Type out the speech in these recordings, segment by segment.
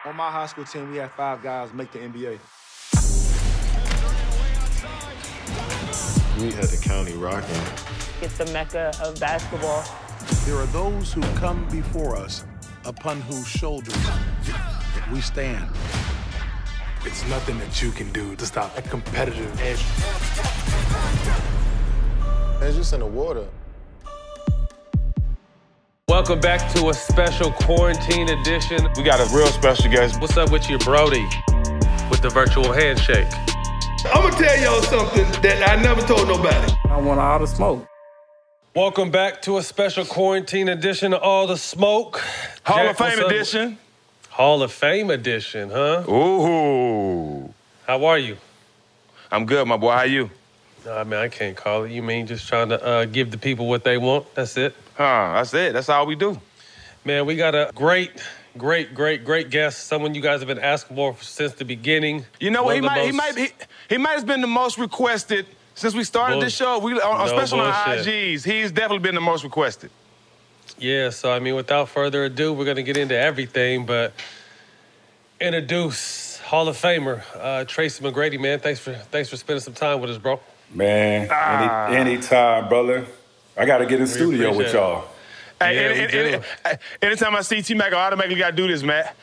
On my high school team, we had 5 guys make the NBA. We had the county rocking. It's the mecca of basketball. There are those who come before us, upon whose shoulders we stand. It's nothing that you can do to stop a competitive edge. It's just in the water. Welcome back to a special quarantine edition. We got a real special guest. What's up with you, Brody, with the virtual handshake? I'm gonna tell y'all something that I never told nobody. I want all the smoke. Welcome back to a special quarantine edition of All the Smoke. Hall Jack, of Fame edition. Hall of Fame edition, huh? Ooh. How are you? I'm good, my boy. How you? I mean, I can't call it. You mean just trying to give the people what they want? That's it? That's it. That's all we do. Man, we got a great guest. Someone you guys have been asking for since the beginning. You know what? He might have been the most requested since we started this show. Especially on IGs. He's definitely been the most requested. Yeah, so I mean, without further ado, we're gonna get into everything, but introduce Hall of Famer Tracy McGrady. Man, thanks for spending some time with us, bro. Man, anytime, brother. I got to get in studio with y'all. Hey, anytime I see T-Mac, I automatically got to do this, Matt.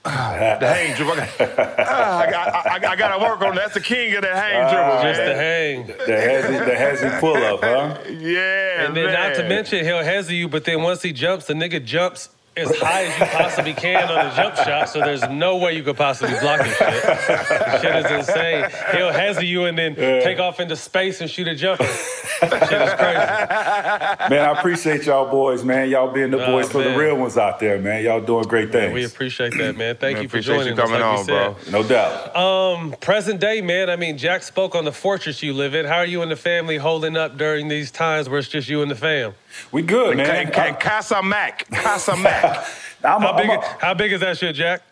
The hang dribble. I got to work on that. That's the king of that hang dribble, just the hang. The hezzy pull-up, huh? Yeah, and then not to mention, he'll hezzy you, but then once he jumps, the nigga jumps as high as you possibly can on the jump shot, so there's no way you could possibly block his shit. The shit is insane. He'll hezzy you and then take off into space and shoot a jumper. Shit is crazy. Man, I appreciate y'all boys, man. Y'all being the boys for the real ones out there, man. Y'all doing great things. Man, we appreciate that, man. Thank you for joining us, like on, bro. No doubt. Present day, man. I mean, Jack spoke on the fortress you live in. How are you and the family holding up during these times where it's just you and the fam? We good, man. Casa Mac. How big is that shit, Jack?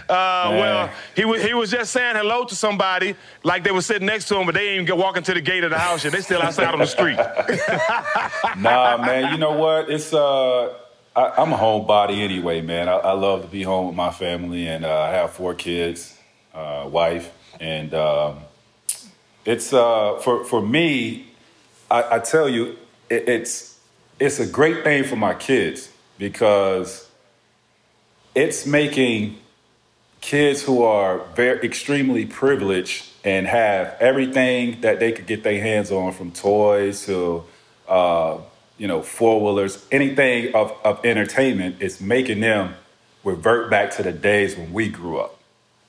Well, he was just saying hello to somebody like they were sitting next to him, but they ain't even walking to the gate of the house yet. They still outside on the street. Nah, man. You know what? It's I'm a homebody anyway, man. I love to be home with my family, and I have 4 kids, wife, and it's for me. I tell you, it's a great thing for my kids because it's making kids who are extremely privileged and have everything that they could get their hands on, from toys to, 4-wheelers, anything of entertainment. It's making them revert back to the days when we grew up.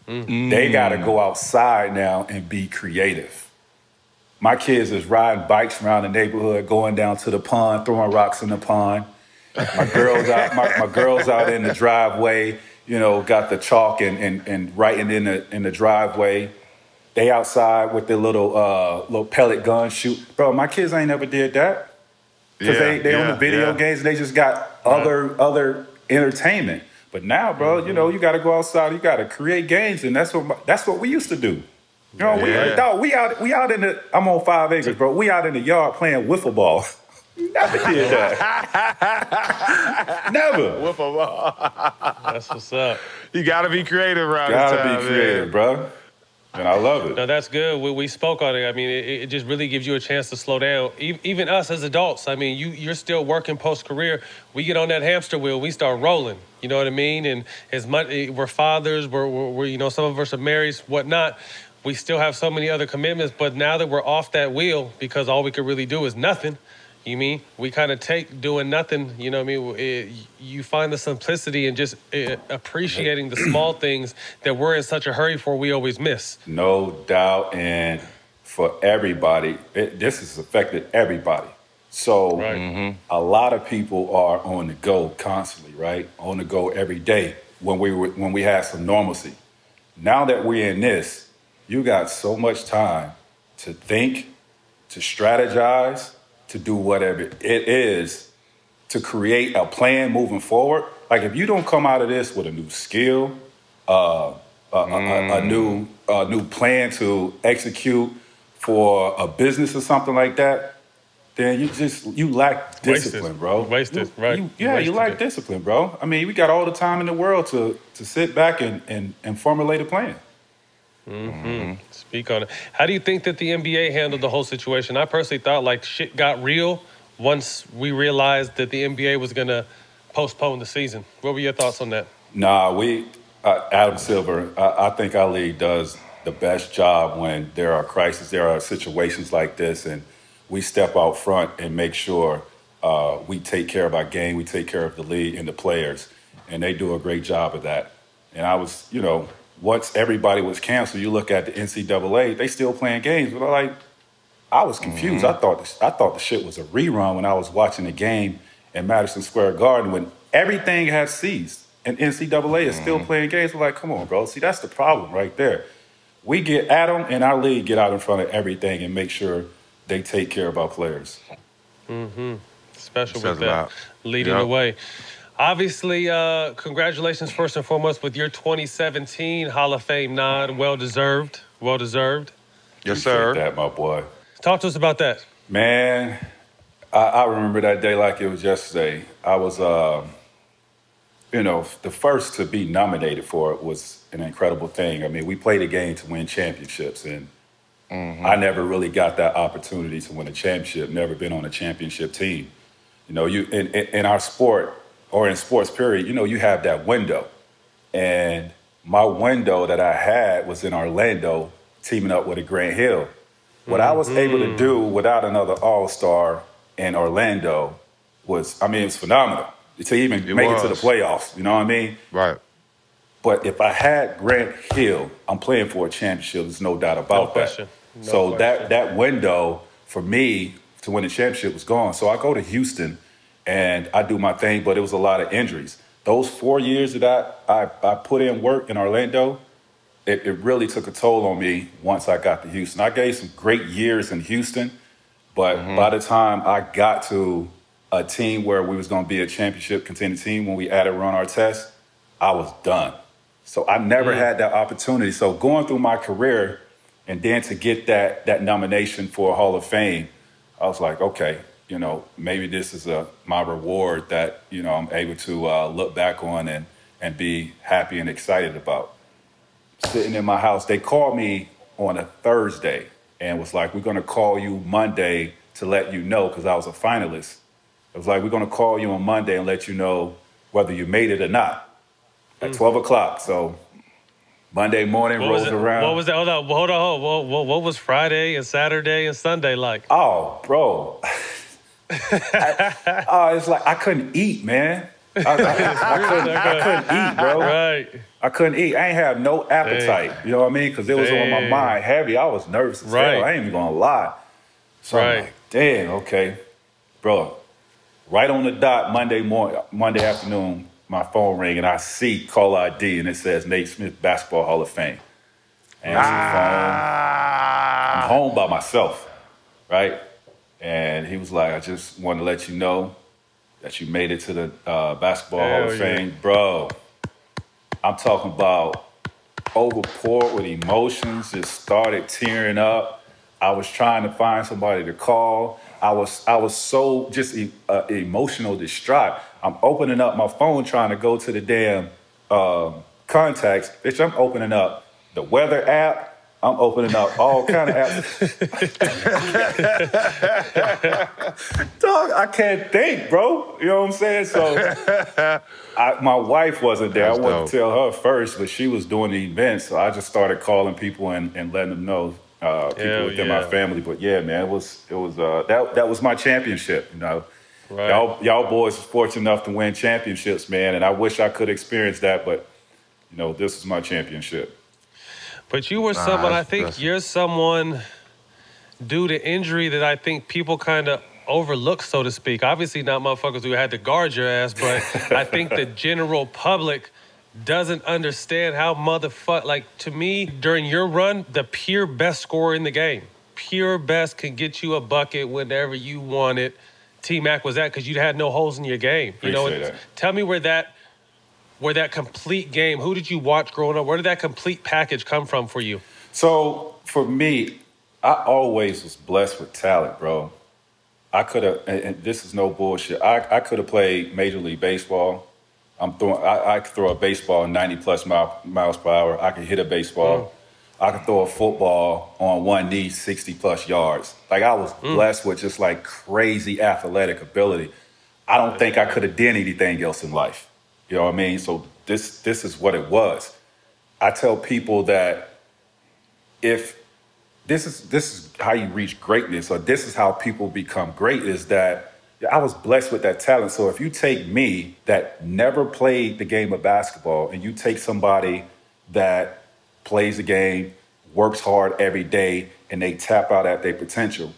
Mm-hmm. They got to go outside now and be creative. My kids is riding bikes around the neighborhood, going down to the pond, throwing rocks in the pond. My girls out in the driveway, got the chalk and writing in the driveway. They outside with their little pellet gun shoot. Bro, my kids ain't never did that. Because they on the video games and they just got other entertainment. But now, bro, you got to go outside, you got to create games, and that's what we used to do. We out in the. I'm on 5 acres, bro. We out in the yard playing wiffle ball. Never did that. Never. Wiffle ball. That's what's up. You gotta be creative, right? Gotta be creative, bro. And I love it. No, that's good. We spoke on it. I mean, it just really gives you a chance to slow down. Even us as adults, I mean, you're still working post-career. We get on that hamster wheel, we start rolling. You know what I mean? And as much we're fathers, we're some of us are married, whatnot. We still have so many other commitments, but now that we're off that wheel, because all we could really do is nothing, we kind of take doing nothing, you find the simplicity and just appreciating the small things that we're in such a hurry for, we always miss. No doubt, and for everybody, this has affected everybody. So a lot of people are on the go constantly, right? On the go every day when we had some normalcy. Now that we're in this, you got so much time to think, to strategize, to do whatever it is, to create a plan moving forward. Like, if you don't come out of this with a new skill, a new plan to execute for a business or something like that, then you lack discipline, bro. Wasted, right? You lack discipline, bro. I mean, we got all the time in the world to sit back and formulate a plan. Speak on it. How do you think that the NBA handled the whole situation? I personally thought like shit got real once we realized that the NBA was going to postpone the season. What were your thoughts on that? Nah, Adam Silver, I think our league does the best job when there are crises, there are situations like this, and we step out front and make sure we take care of our game, we take care of the league and the players, and they do a great job of that. And I was, once everybody was canceled, you look at the NCAA, they still playing games, but I was confused. I thought the shit was a rerun when I was watching the game in Madison Square Garden when everything had ceased and NCAA is still playing games. We're like, come on, bro. See, that's the problem right there. We get Adam and our league get out in front of everything and make sure they take care of our players. Special with that, leading the way. Obviously, congratulations first and foremost with your 2017 Hall of Fame nod. Well-deserved. Well-deserved. Yes, sir. That, my boy. Talk to us about that. Man, I remember that day like it was yesterday. I was, the first to be nominated for it was an incredible thing. I mean, we played a game to win championships, and I never really got that opportunity to win a championship, never been on a championship team. You in our sport, or in sports period, you have that window. And my window that I had was in Orlando, teaming up with a Grant Hill. What I was able to do without another All-Star in Orlando was phenomenal. To even make it to the playoffs, you know what I mean? Right. But if I had Grant Hill, I'm playing for a championship. There's no doubt about that. So that window for me to win the championship was gone. So I go to Houston and I do my thing, but it was a lot of injuries. Those 4 years that I put in work in Orlando, it really took a toll on me once I got to Houston. I gave some great years in Houston, but by the time I got to a team where we was going to be a championship contending team when we added Ron Artest, I was done. So I never had that opportunity. So going through my career and then to get that nomination for a Hall of Fame, I was like, okay, maybe this is my reward that, I'm able to look back on and be happy and excited about. Sitting in my house, they called me on a Thursday and was like, we're going to call you Monday to let you know, because I was a finalist. It was like, we're going to call you on Monday and let you know whether you made it or not at 12 o'clock. So Monday morning rolls around. What was that? Hold on. What was Friday and Saturday and Sunday like? Oh, bro. It's like I couldn't eat, man. I couldn't eat, bro. Right. I couldn't eat. I ain't have no appetite. You know what I mean? Because it was on my mind heavy. I was nervous as hell. I ain't even going to lie. So I'm like, damn, okay. Bro, right on the dot, Monday afternoon, my phone rang and I see call ID and it says Nate Smith Basketball Hall of Fame. Answer the phone. I'm home by myself, right? And he was like, I just want to let you know that you made it to the Basketball Hall of Fame. Bro, I'm talking about overpoured with emotions, just started tearing up. I was trying to find somebody to call. I was so just emotional, distraught. I'm opening up my phone trying to go to the damn contacts. Bitch, I'm opening up the weather app. I'm opening up all kind of apps. Dog, I can't think, bro. You know what I'm saying? So my wife wasn't there. I wanted to tell her first, but she was doing the event. So I just started calling people and letting them know, people within my family. But yeah, man, that was my championship, Right. Y'all boys are fortunate enough to win championships, man. And I wish I could experience that, but, this is my championship. But you were someone, I think you're someone due to injury that I think people kind of overlook, so to speak. Obviously not motherfuckers who had to guard your ass, but I think the general public doesn't understand how to me, during your run, the pure best scorer in the game, pure best can get you a bucket whenever you want it. T-Mac was that because you had no holes in your game. Tell me where that complete game, who did you watch growing up? Where did that complete package come from for you? So for me, I always was blessed with talent, bro. I could have, and this is no bullshit. I could have played Major League Baseball. I could throw a baseball 90 plus miles per hour. I could hit a baseball. I could throw a football on one knee 60 plus yards. Like, I was blessed with just like crazy athletic ability. I don't think I could have done anything else in life. You know what I mean? So this is what it was. I tell people that if this is how you reach greatness, or this is how people become great, is that I was blessed with that talent. So if you take me that never played the game of basketball and you take somebody that plays the game, works hard every day, and they tap out at their potential,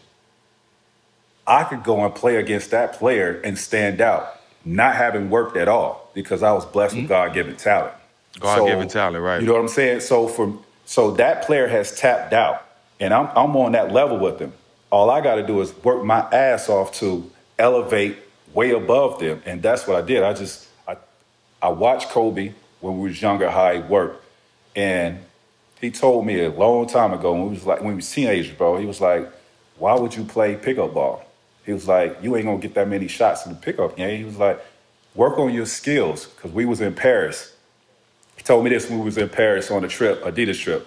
I could go and play against that player and stand out, not having worked at all, because I was blessed with God-given talent. God-given talent, right. You know what I'm saying? So that player has tapped out, and I'm on that level with them. All I got to do is work my ass off to elevate way above them, and that's what I did. I watched Kobe when we was younger, how he worked, and he told me a long time ago when we was teenagers, bro. He was like, "Why would you play pickup ball?" He was like, "You ain't gonna get that many shots in the pickup game." He was like, "Work on your skills," because we was in Paris. He told me this when we was in Paris on a trip, Adidas trip.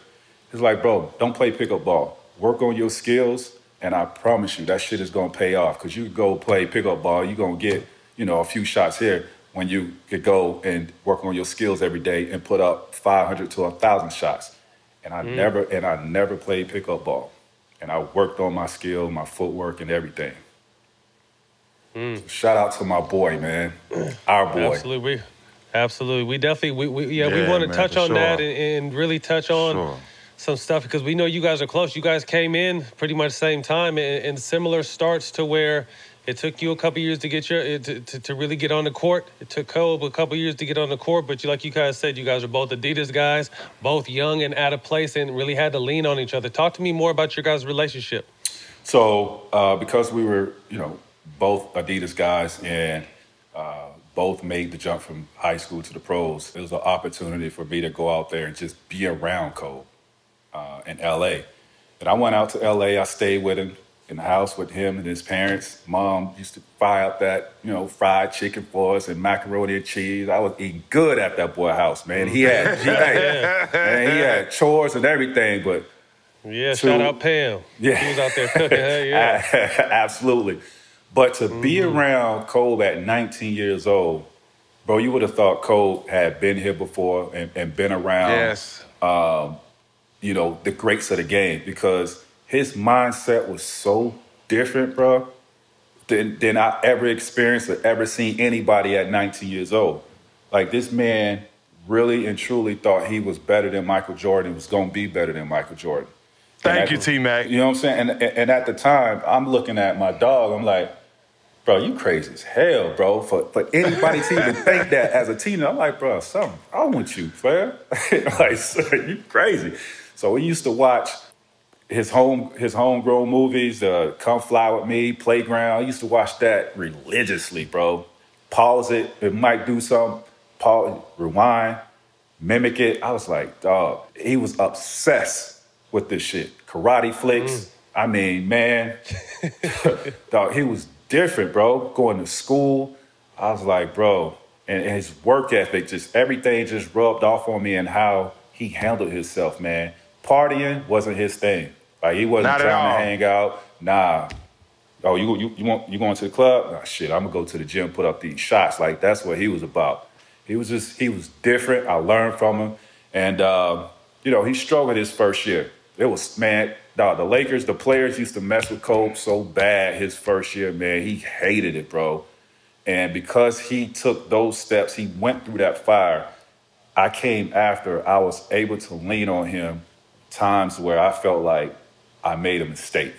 He was like, "Bro, don't play pickup ball. Work on your skills, and I promise you that shit is gonna pay off. Because you go play pickup ball, you're gonna get, a few shots here when you could go and work on your skills every day and put up 500 to 1,000 shots." And I never played pickup ball. And I worked on my skill, my footwork, and everything. So shout out to my boy, man. Our boy. Absolutely. We definitely, we want to touch on that and really touch on some stuff, because we know you guys are close. You guys came in pretty much same time and similar starts, to where it took you a couple years to get to really get on the court. It took Kobe a couple years to get on the court, but like you guys said, you guys are both Adidas guys, both young and out of place, and really had to lean on each other. Talk to me more about your guys' relationship. So because we were, both Adidas guys and both made the jump from high school to the pros, it was an opportunity for me to go out there and just be around Kobe in L.A. And I went out to L.A. I stayed with him in the house with him and his parents. Mom used to fry up that, fried chicken for us and macaroni and cheese. I was eating good at that boy's house, man. He had he had chores and everything, but shout out Pam. Yeah. He was out there cooking. Absolutely. But to be around Kobe at 19 years old, bro, you would have thought Kobe had been here before and been around, the greats of the game, because his mindset was so different, bro, than I ever experienced or ever seen anybody at 19 years old. Like, this man really and truly thought he was better than Michael Jordan, was going to be better than Michael Jordan. Thank you, T-Mac. You know what I'm saying? And at the time, I'm looking at my dog, I'm like, bro, you crazy as hell, bro. For anybody to even think that as a teenager, I'm like, bro, something wrong with you, player. Like, son, you crazy. So we used to watch his homegrown movies, Come Fly With Me, Playground. I used to watch that religiously, bro. Pause it. It might do something. Pause, rewind, mimic it. I was like, dog, he was obsessed with this shit. Karate flicks. I mean, man, dog, he was different, bro. Going to school. I was like, bro, and his work ethic, just everything just rubbed off on me, and how he handled himself, man. Partying wasn't his thing. Like, he wasn't trying to hang out. Nah. Oh, you going to the club? Nah, shit, I'm gonna go to the gym, put up these shots. Like, that's what he was about. He was different. I learned from him. And he struggled his first year. It was, man, dog, the players used to mess with Kobe so bad his first year, man. He hated it, bro. And because he took those steps, he went through that fire. I came after. I was able to lean on him times where I felt like I made a mistake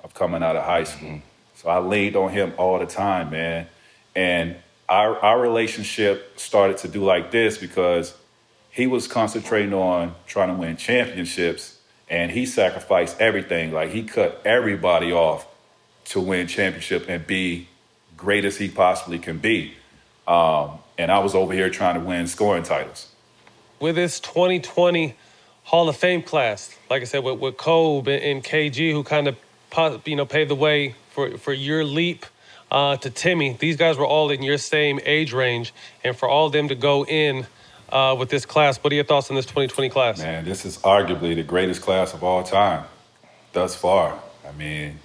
of coming out of high school. So I leaned on him all the time, man. And our relationship started to do like this because he was concentrating on trying to win championships, and he sacrificed everything. Like, he cut everybody off to win championship and be great as he possibly can be. And I was over here trying to win scoring titles. With this 2020 Hall of Fame class, like I said, with Kobe and KG, who kind of paved the way for your leap to Timmy. These guys were all in your same age range, and for all of them to go in with this class, what are your thoughts on this 2020 class? Man, this is arguably the greatest class of all time thus far. I mean,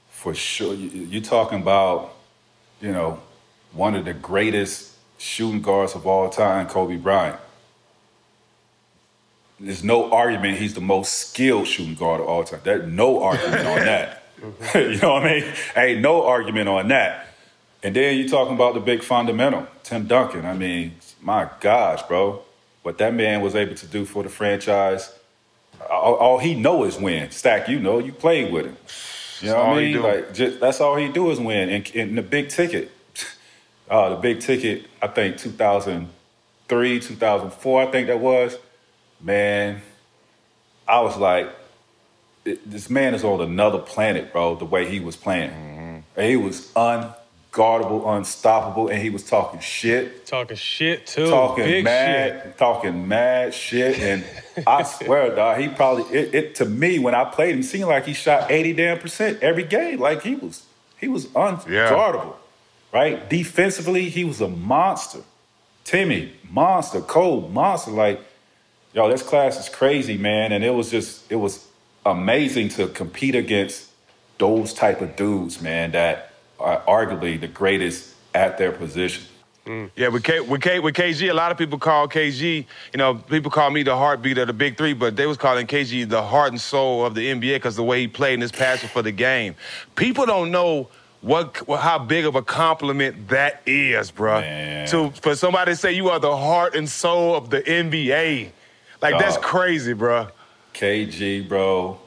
for sure, you're talking about, one of the greatest shooting guards of all time, Kobe Bryant. There's no argument he's the most skilled shooting guard of all time. There's no argument on that. You know what I mean? Ain't no argument on that. And then you're talking about the big fundamental, Tim Duncan. I mean, my gosh, bro. What that man was able to do for the franchise, all he know is win. Stack, you played with him. You know what I mean? That's all he do is win. And the big ticket, I think 2003, 2004, I think that was. Man, I was like, this man is on another planet, bro, the way he was playing. And he was unguardable, unstoppable, and he was talking shit. Talking shit, too. Talking mad shit. And I swear, dog, he probably, to me, when I played him, it seemed like he shot 80% every game. Like, he was unguardable, right? Defensively, he was a monster. Timmy, monster. Cole, monster. Like, yo, this class is crazy, man. And it was amazing to compete against those type of dudes, man, that are arguably the greatest at their position. Yeah, with KG, a lot of people call KG, people call me the heartbeat of the Big Three, but they was calling KG the heart and soul of the NBA because the way he played and his passion for the game. People don't know how big of a compliment that is, bro. For somebody to say you are the heart and soul of the NBA. Like, that's crazy, bro. KG, bro,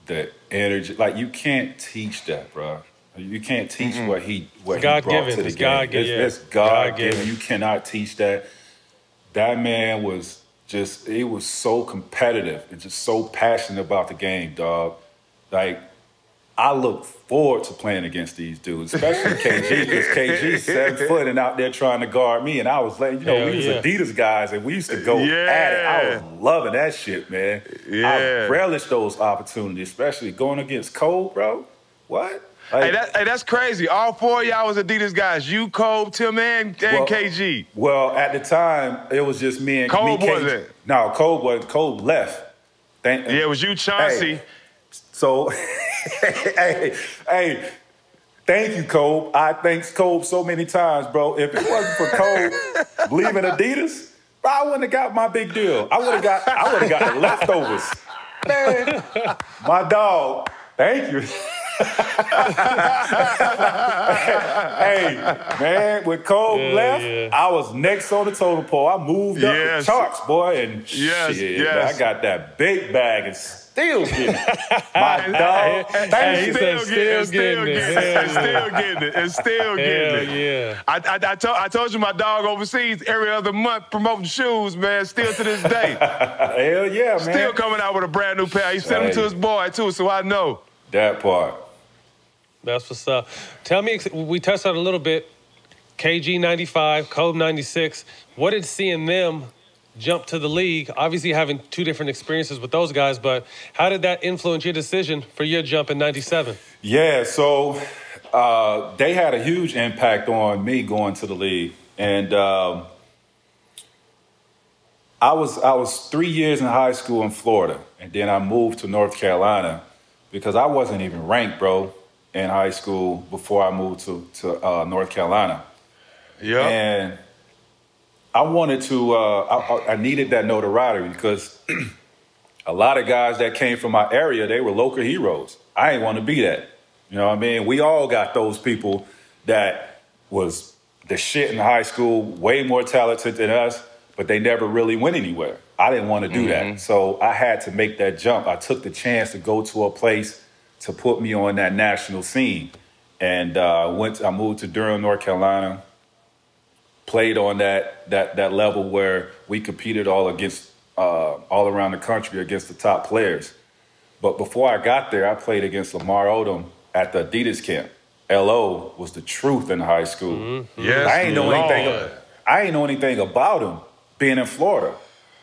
the energy. Like, you can't teach that, bro. You can't teach what he brought to the game. It's God-given. You cannot teach that. That man was he was so competitive and just so passionate about the game, dog. Like, I look forward to playing against these dudes, especially KG, because KG's 7 foot and out there trying to guard me. And I was like, we was Adidas guys, and we used to go at it. I was loving that shit, man. I relished those opportunities, especially going against Cole, bro. What? Like, that's crazy. All 4 of y'all was Adidas guys. You, Cole, Tim, and KG. Well, at the time, it was just me and Cole KG. wasn't. No, Cole wasn't. Cole left. It was you, Chauncey. Hey, so, hey, thank you, Cole. I thanked Cole so many times, bro. If it wasn't for Cole leaving Adidas, bro, I wouldn't have got my big deal. I would have got the leftovers. Man, my dog, thank you. Hey, man, when Cole left, I was next on the totem pole. I moved up the charts, boy, and shit, man, I got that big bag and still getting it. My dog, still getting it. I told you my dog overseas every other month promoting shoes, man, still to this day. Hell yeah, man. Still coming out with a brand new pair. He sent them to his boy, too, so I know. That part. That's what's up. Tell me, we touched on it a little bit, KG 95, Kobe 96. What did seeing them jump to the league, obviously having 2 different experiences with those guys, but how did that influence your decision for your jump in 97? Yeah, so they had a huge impact on me going to the league. And I was 3 years in high school in Florida, and then I moved to North Carolina because I wasn't even ranked, bro, in high school before I moved to North Carolina. Yeah. And I wanted to, I needed that notoriety because a lot of guys that came from my area, they were local heroes. I didn't want to be that. You know what I mean? We all got those people that was the shit in high school, way more talented than us, but they never really went anywhere. I didn't want to do that. So I had to make that jump. I took the chance to go to a place to put me on that national scene. And I moved to Durham, North Carolina, played on that level where we competed all around the country against the top players. But before I got there, I played against Lamar Odom at the Adidas camp. LO was the truth in high school. Yes, I ain't know anything about him being in Florida.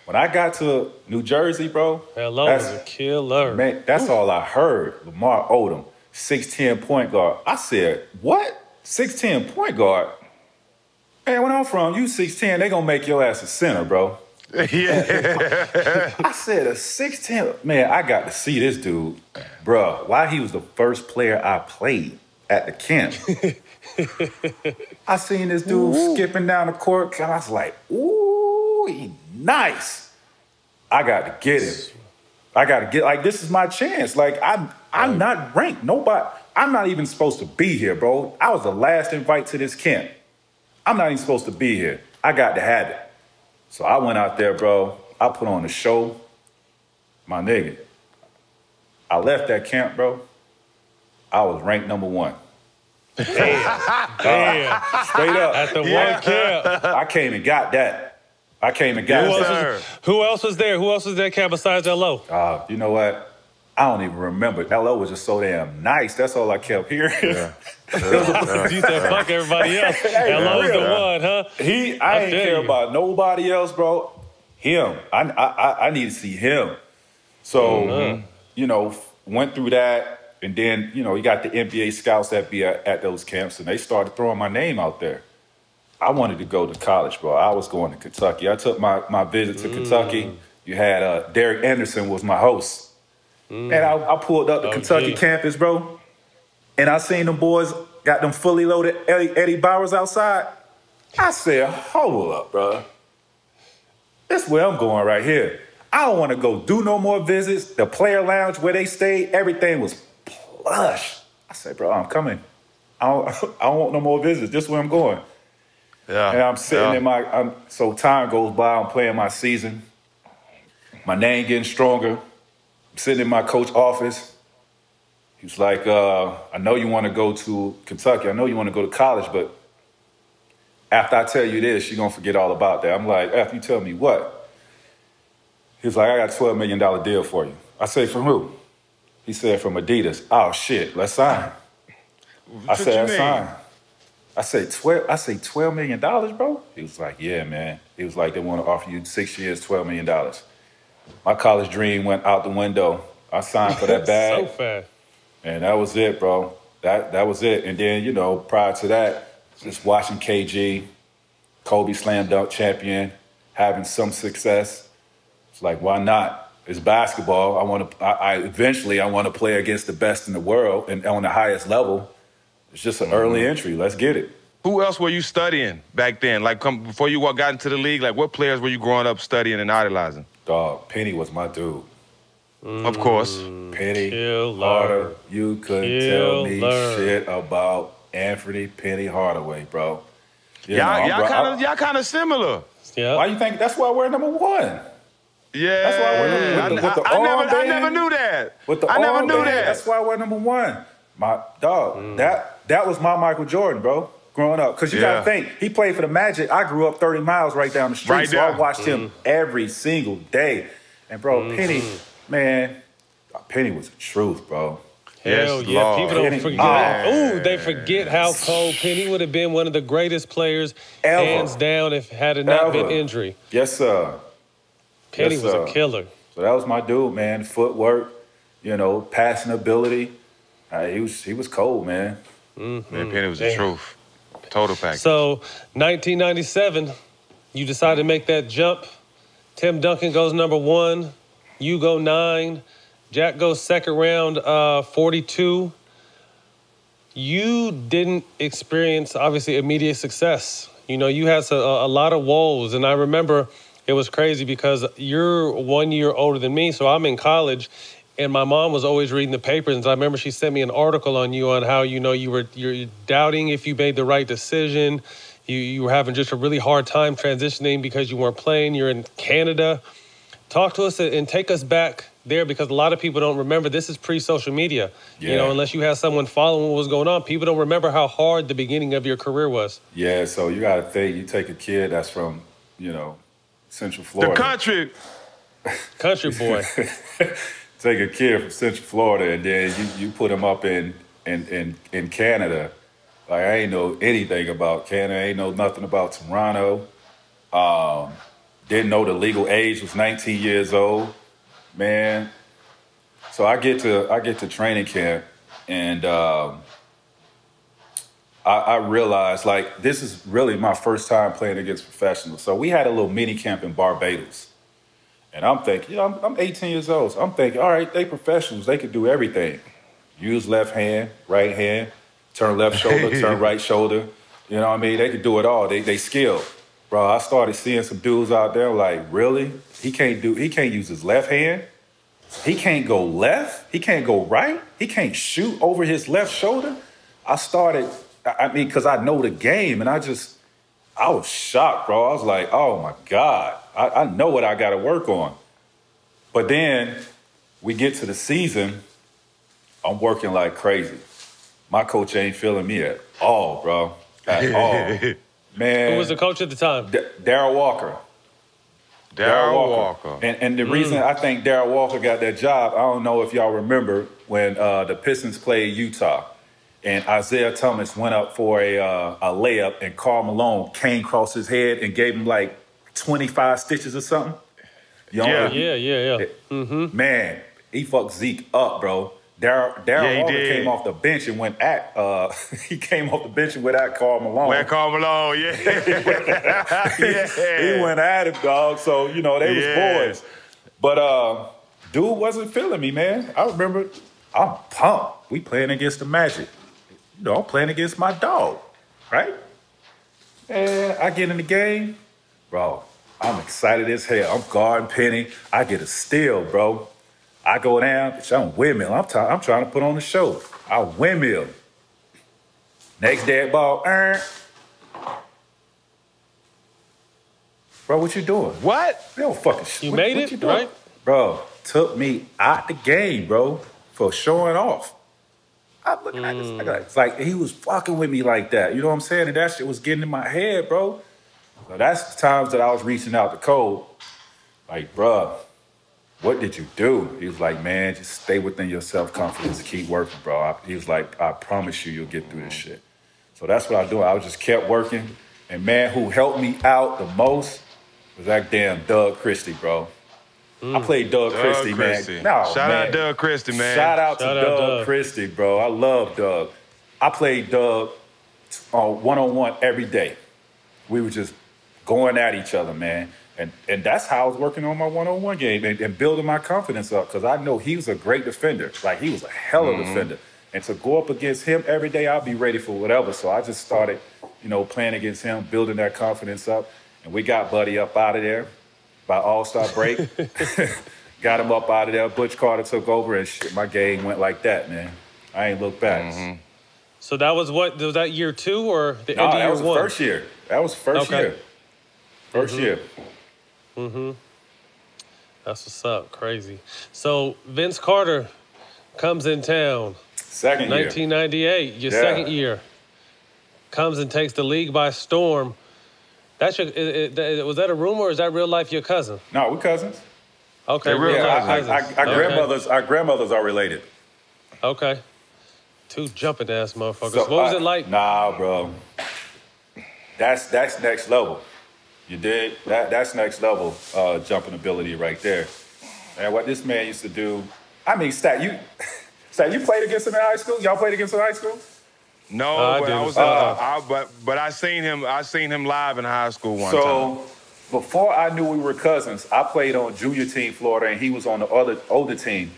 When I got to New Jersey, bro, Hello was a killer. Man, that's all I heard. Lamar Odom, 6'10" point guard. I said, what? 6'10" point guard? Man, when I'm from, you 6'10", they gonna make your ass a center, bro. Yeah. I said a 6'10". Man, I got to see this dude, bro. Why he was the first player I played at the camp. I seen this dude skipping down the court, and I was like, ooh, he nice. I got to get him. I got to get, like, this is my chance. Like, I'm not ranked. Nobody, I'm not even supposed to be here, bro. I was the last invite to this camp. I'm not even supposed to be here. I got to have it. So I went out there, bro. I put on a show. My nigga, I left that camp, bro. I was ranked number 1. Damn. Straight up. At the one camp. I came and got that. I came and got that. Who else was there? Who else was that camp besides LO? You know what? I don't even remember. LO was just so damn nice. That's all I kept hearing. You said fuck everybody else. LO's the one, huh? I ain't care about nobody else, bro. Him. I need to see him. So, you know, went through that. And then, you know, you got the NBA scouts that be at those camps, and they started throwing my name out there. I wanted to go to college, bro. I was going to Kentucky. I took my visit to Kentucky. You had Derek Anderson was my host. And I pulled up the Kentucky campus, bro. And I seen them boys got them fully loaded Eddie Bowers outside. I said, hold up, bro. This is where I'm going right here. I don't want to go do no more visits. The player lounge where they stayed, everything was plush. I said, bro, I'm coming. I don't want no more visits. This is where I'm going. Yeah. And I'm sitting in so time goes by, I'm playing my season. My name getting stronger. I'm sitting in my coach's office. He was like, I know you want to go to Kentucky. I know you want to go to college, but after I tell you this, you're going to forget all about that. I'm like, after you tell me what? He was like, I got a $12 million deal for you. I said, from who? He said, from Adidas. Oh, shit, let's sign. I said, let's sign. I say $12 million, bro? He was like, yeah, man. He was like, they want to offer you 6 years, $12 million. My college dream went out the window. I signed for that bag. So fast. And that was it, bro. That was it. And then, you know, prior to that, just watching KG, Kobe slam dunk champion, having some success. It's like, why not? It's basketball. Eventually I want to play against the best in the world and on the highest level. It's just an early entry. Let's get it. Who else were you studying back then? Like, before you got into the league, like, what players were you growing up studying and idolizing? Dog, Penny was my dude. Of course. Penny, Killer. Harder. You couldn't tell me shit about Anthony Penny Hardaway, bro. Y'all kind of similar. Yeah. Why you think that's why we're number 1? Yeah. That's why we're number 1. I never knew that. I never knew that. That's why we're number 1. My dog, that was my Michael Jordan, bro, growing up. Because you got to think, he played for the Magic. I grew up 30 miles right down the street, right so I watched him every single day. And, bro, Penny, man, Penny was the truth, bro. Hell yes, yeah, Lord. people don't Penny, forget. They forget how cold Penny would have been one of the greatest players, ever. Hands down, if had it not been injury. Yes, sir. Penny was a killer. So that was my dude, man. Footwork, you know, passing ability. He was cold, man. Man, Penny was the truth. Total package. So, 1997, you decide to make that jump. Tim Duncan goes number 1. You go 9. Jack goes second round, 42. You didn't experience, obviously, immediate success. You know, you had a lot of woes. And I remember it was crazy because you're 1 year older than me, so I'm in college. And my mom was always reading the papers, and I remember she sent me an article on you on how, you know, you're doubting if you made the right decision. You were having just a really hard time transitioning because you weren't playing. You're in Canada. Talk to us and take us back there, because a lot of people don't remember. This is pre-social media. Yeah. You know, unless you have someone following what was going on, people don't remember how hard the beginning of your career was. Yeah, so you got to think, you take a kid that's from, you know, Central Florida. The country. Country boy. Take a kid from Central Florida and then you put him up in Canada. Like, I ain't know anything about Canada. I ain't know nothing about Toronto. Didn't know the legal age was 19 years old, man. So I get to training camp, and I realized, like, this is really my first time playing against professionals. So we had a little mini camp in Barbados. And I'm thinking, I'm 18 years old. So I'm thinking, all right, they professionals. They can do everything. Use left hand, right hand, turn left shoulder, turn right shoulder. You know what I mean? They can do it all. They skilled. Bro, I started seeing some dudes out there like, really? He can't use his left hand? He can't go left? He can't go right? He can't shoot over his left shoulder? Because I know the game, and I was shocked, bro. I was like, oh, my God. I know what I got to work on. But then we get to the season, I'm working like crazy. My coach ain't feeling me at all, bro. At all. Man. Who was the coach at the time? Darryl Walker. Darryl Walker. And the reason I think Darryl Walker got that job, I don't know if y'all remember when the Pistons played Utah. And Isaiah Thomas went up for a layup, and Karl Malone came across his head and gave him like 25 stitches or something. Yeah. Mm-hmm. Man, he fucked Zeke up, bro. Darryl Walker came off the bench and went at he came off the bench and went at Karl Malone. Went Karl Malone, yeah. He went at him, dog. So, they was boys. But dude wasn't feeling me, man. I remember I'm pumped. We playing against the Magic. I'm playing against my dog, right? And I get in the game, bro. I'm excited as hell. I'm guarding Penny. I get a steal, bro. I go down, bitch, I'm windmill. I'm trying to put on the show. I windmill. Next dead ball, Bro, what you doing? What? You don't fucking shit. You made what it, you doing? right? Bro, took me out the game, bro, for showing off. I'm looking at this nigga. It's like he was fucking with me like that. You know what I'm saying? And that shit was getting in my head, bro. So that's the times that I was reaching out to Cole. Like, bro, what did you do? He was like, man, just stay within your self-confidence and keep working, bro. He was like, I promise you'll get through this shit. So that's what I was doing. I just kept working. And, man, who helped me out the most was that damn Doug Christie, bro. I played Doug Christie, man. No, Shout out Doug Christie, man. Shout out to Doug Christie, bro. I love Doug. I played Doug one-on-one every day. We were just going at each other, man. And that's how I was working on my one-on-one game and building my confidence up, because I know he was a great defender. Like, he was a hell of a defender. And to go up against him every day, I'll be ready for whatever. So I just started, playing against him, building that confidence up. And we got Buddy up out of there by All-Star break. Got him up out of there. Butch Carter took over, and shit, my game went like that, man. I ain't looked back. So that was was that year 2 or the end of year 1? No, that was the first year. That was first year. First year. That's what's up. Crazy. So Vince Carter comes in town. Second year. 1998, your second year. Comes and takes the league by storm. That's was that a rumor or is that real life your cousin? No, we're cousins. Okay, They're real cousins. Our grandmothers are related. Okay. Two jumping ass motherfuckers. So, what was it like? Nah, bro. That's next level. You dig? That's next level jumping ability right there. And what this man used to do, I mean, Stat, you played against him in high school? Y'all played against him in high school? No, but I seen him. I seen him live in high school one time. So before I knew we were cousins, I played on junior team Florida, and he was on the older team.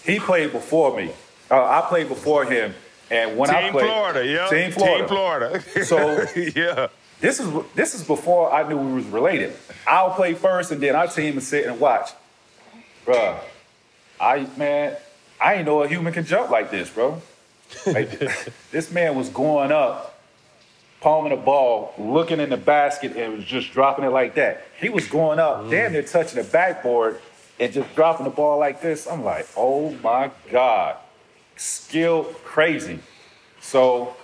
He played before me. I played before him, and when I played Team Florida. So yeah, this is before I knew we was related. I'll play first, and then our team would sit and watch. Bruh, I ain't know a human can jump like this, bro. Like, this man was going up, palming the ball, looking in the basket, and was just dropping it like that. He was going up, damn near touching the backboard, and just dropping the ball like this. I'm like, oh my God. Skill crazy. So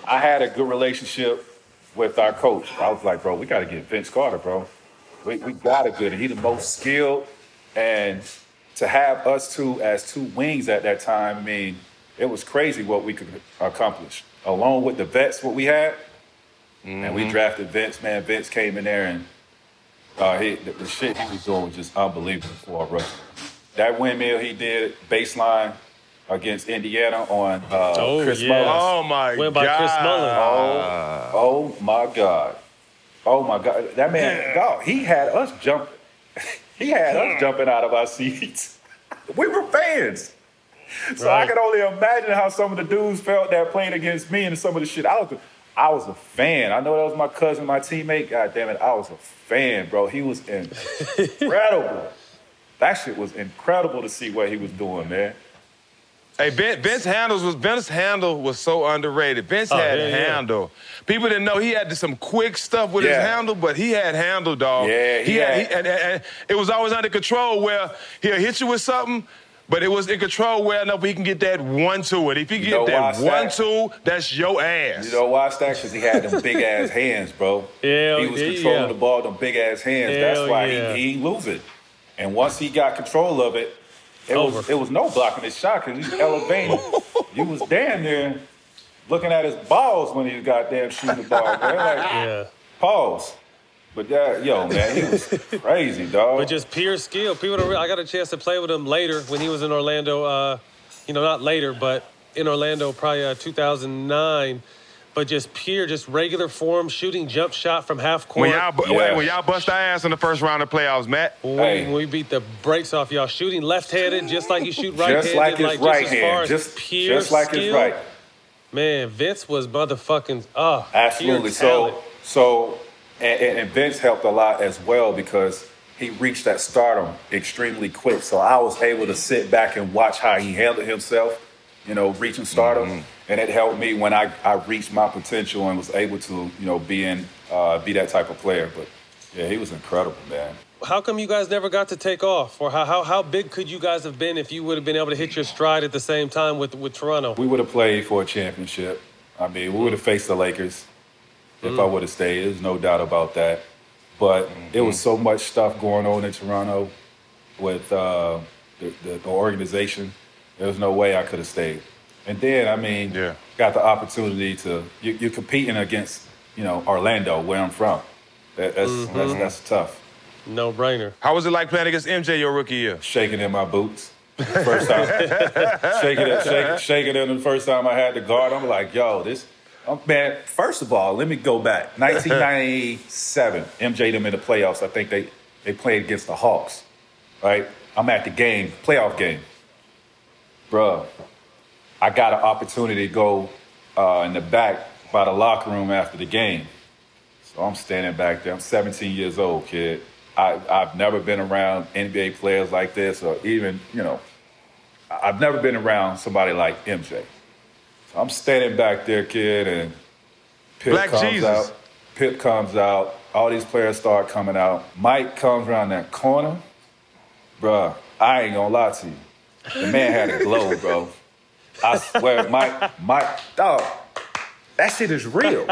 I had a good relationship with our coach. I was like, bro, we got to get Vince Carter, bro. We got to get him. He's the most skilled. And to have us two as two wings at that time, I mean, it was crazy what we could accomplish. Along with the vets, what we had, and we drafted Vince, man. Vince came in there and, The shit he was doing was just unbelievable for a rookie. That windmill he did baseline against Indiana on Chris Mullins. Oh my Went by Chris God. Mullins. Oh my God. Oh my God. That man, dog, he had us jumping. He had us jumping out of our seats. We were fans. So I can only imagine how some of the dudes felt that playing against me and some of the shit. I was a fan. I know that was my cousin, my teammate. God damn it, I was a fan, bro. He was incredible. That shit was incredible to see what he was doing, man. Hey, Vince handle was so underrated. Vince had handle. People didn't know he had some quick stuff with his handle, but he had handle, dog. Yeah, and it was always under control where he'll hit you with something, but it was in control well enough he can get that 1-2. And if he get that 1-2, that's your ass. You know why, Stack? Because he had them big-ass hands, bro. He was controlling the ball, them big-ass hands. That's why he ain't losing. And once he got control of it, it was no blocking his shot because he's elevating. You was damn near looking at his balls when he was goddamn shooting the ball, man. Like, pause. But yo, man, he was crazy, dog. But just pure skill. People don't. I got a chance to play with him later when he was in Orlando. Not later, but in Orlando, probably 2009. But just regular form shooting, jump shot from half court. When y'all bust our ass in the first round of playoffs, Matt. When we beat the brakes off y'all, shooting left-handed, just like you shoot right-handed. Just like his right hand. Just like his right. Man, Vince was motherfucking, absolutely. So Vince helped a lot as well because he reached that stardom extremely quick. So I was able to sit back and watch how he handled himself, reaching stardom. Mm-hmm. And it helped me when I reached my potential and was able to, be that type of player. But, yeah, he was incredible, man. How come you guys never got to take off? Or how big could you guys have been if you would have been able to hit your stride at the same time with Toronto? We would have played for a championship. I mean, we would have faced the Lakers if I would have stayed. There's no doubt about that. But it was so much stuff going on in Toronto with the organization. There was no way I could have stayed. And then, got the opportunity to you're competing against, Orlando, where I'm from. That's tough. No brainer. How was it like playing against MJ your rookie year? Shaking in my boots. First time. shaking in the first time I had the guard. I'm like, yo, man, first of all, let me go back. 1997, MJ them in the playoffs. I think they played against the Hawks, right? I'm at the game, playoff game. Bruh. I got an opportunity to go in the back by the locker room after the game. So I'm standing back there. I'm 17 years old, kid. I've never been around NBA players like this or even, I've never been around somebody like MJ. So I'm standing back there, kid, and Pip comes out. All these players start coming out. Mike comes around that corner. Bruh, I ain't gonna lie to you. The man had a glow, bro. I swear, Mike, dog, that shit is real.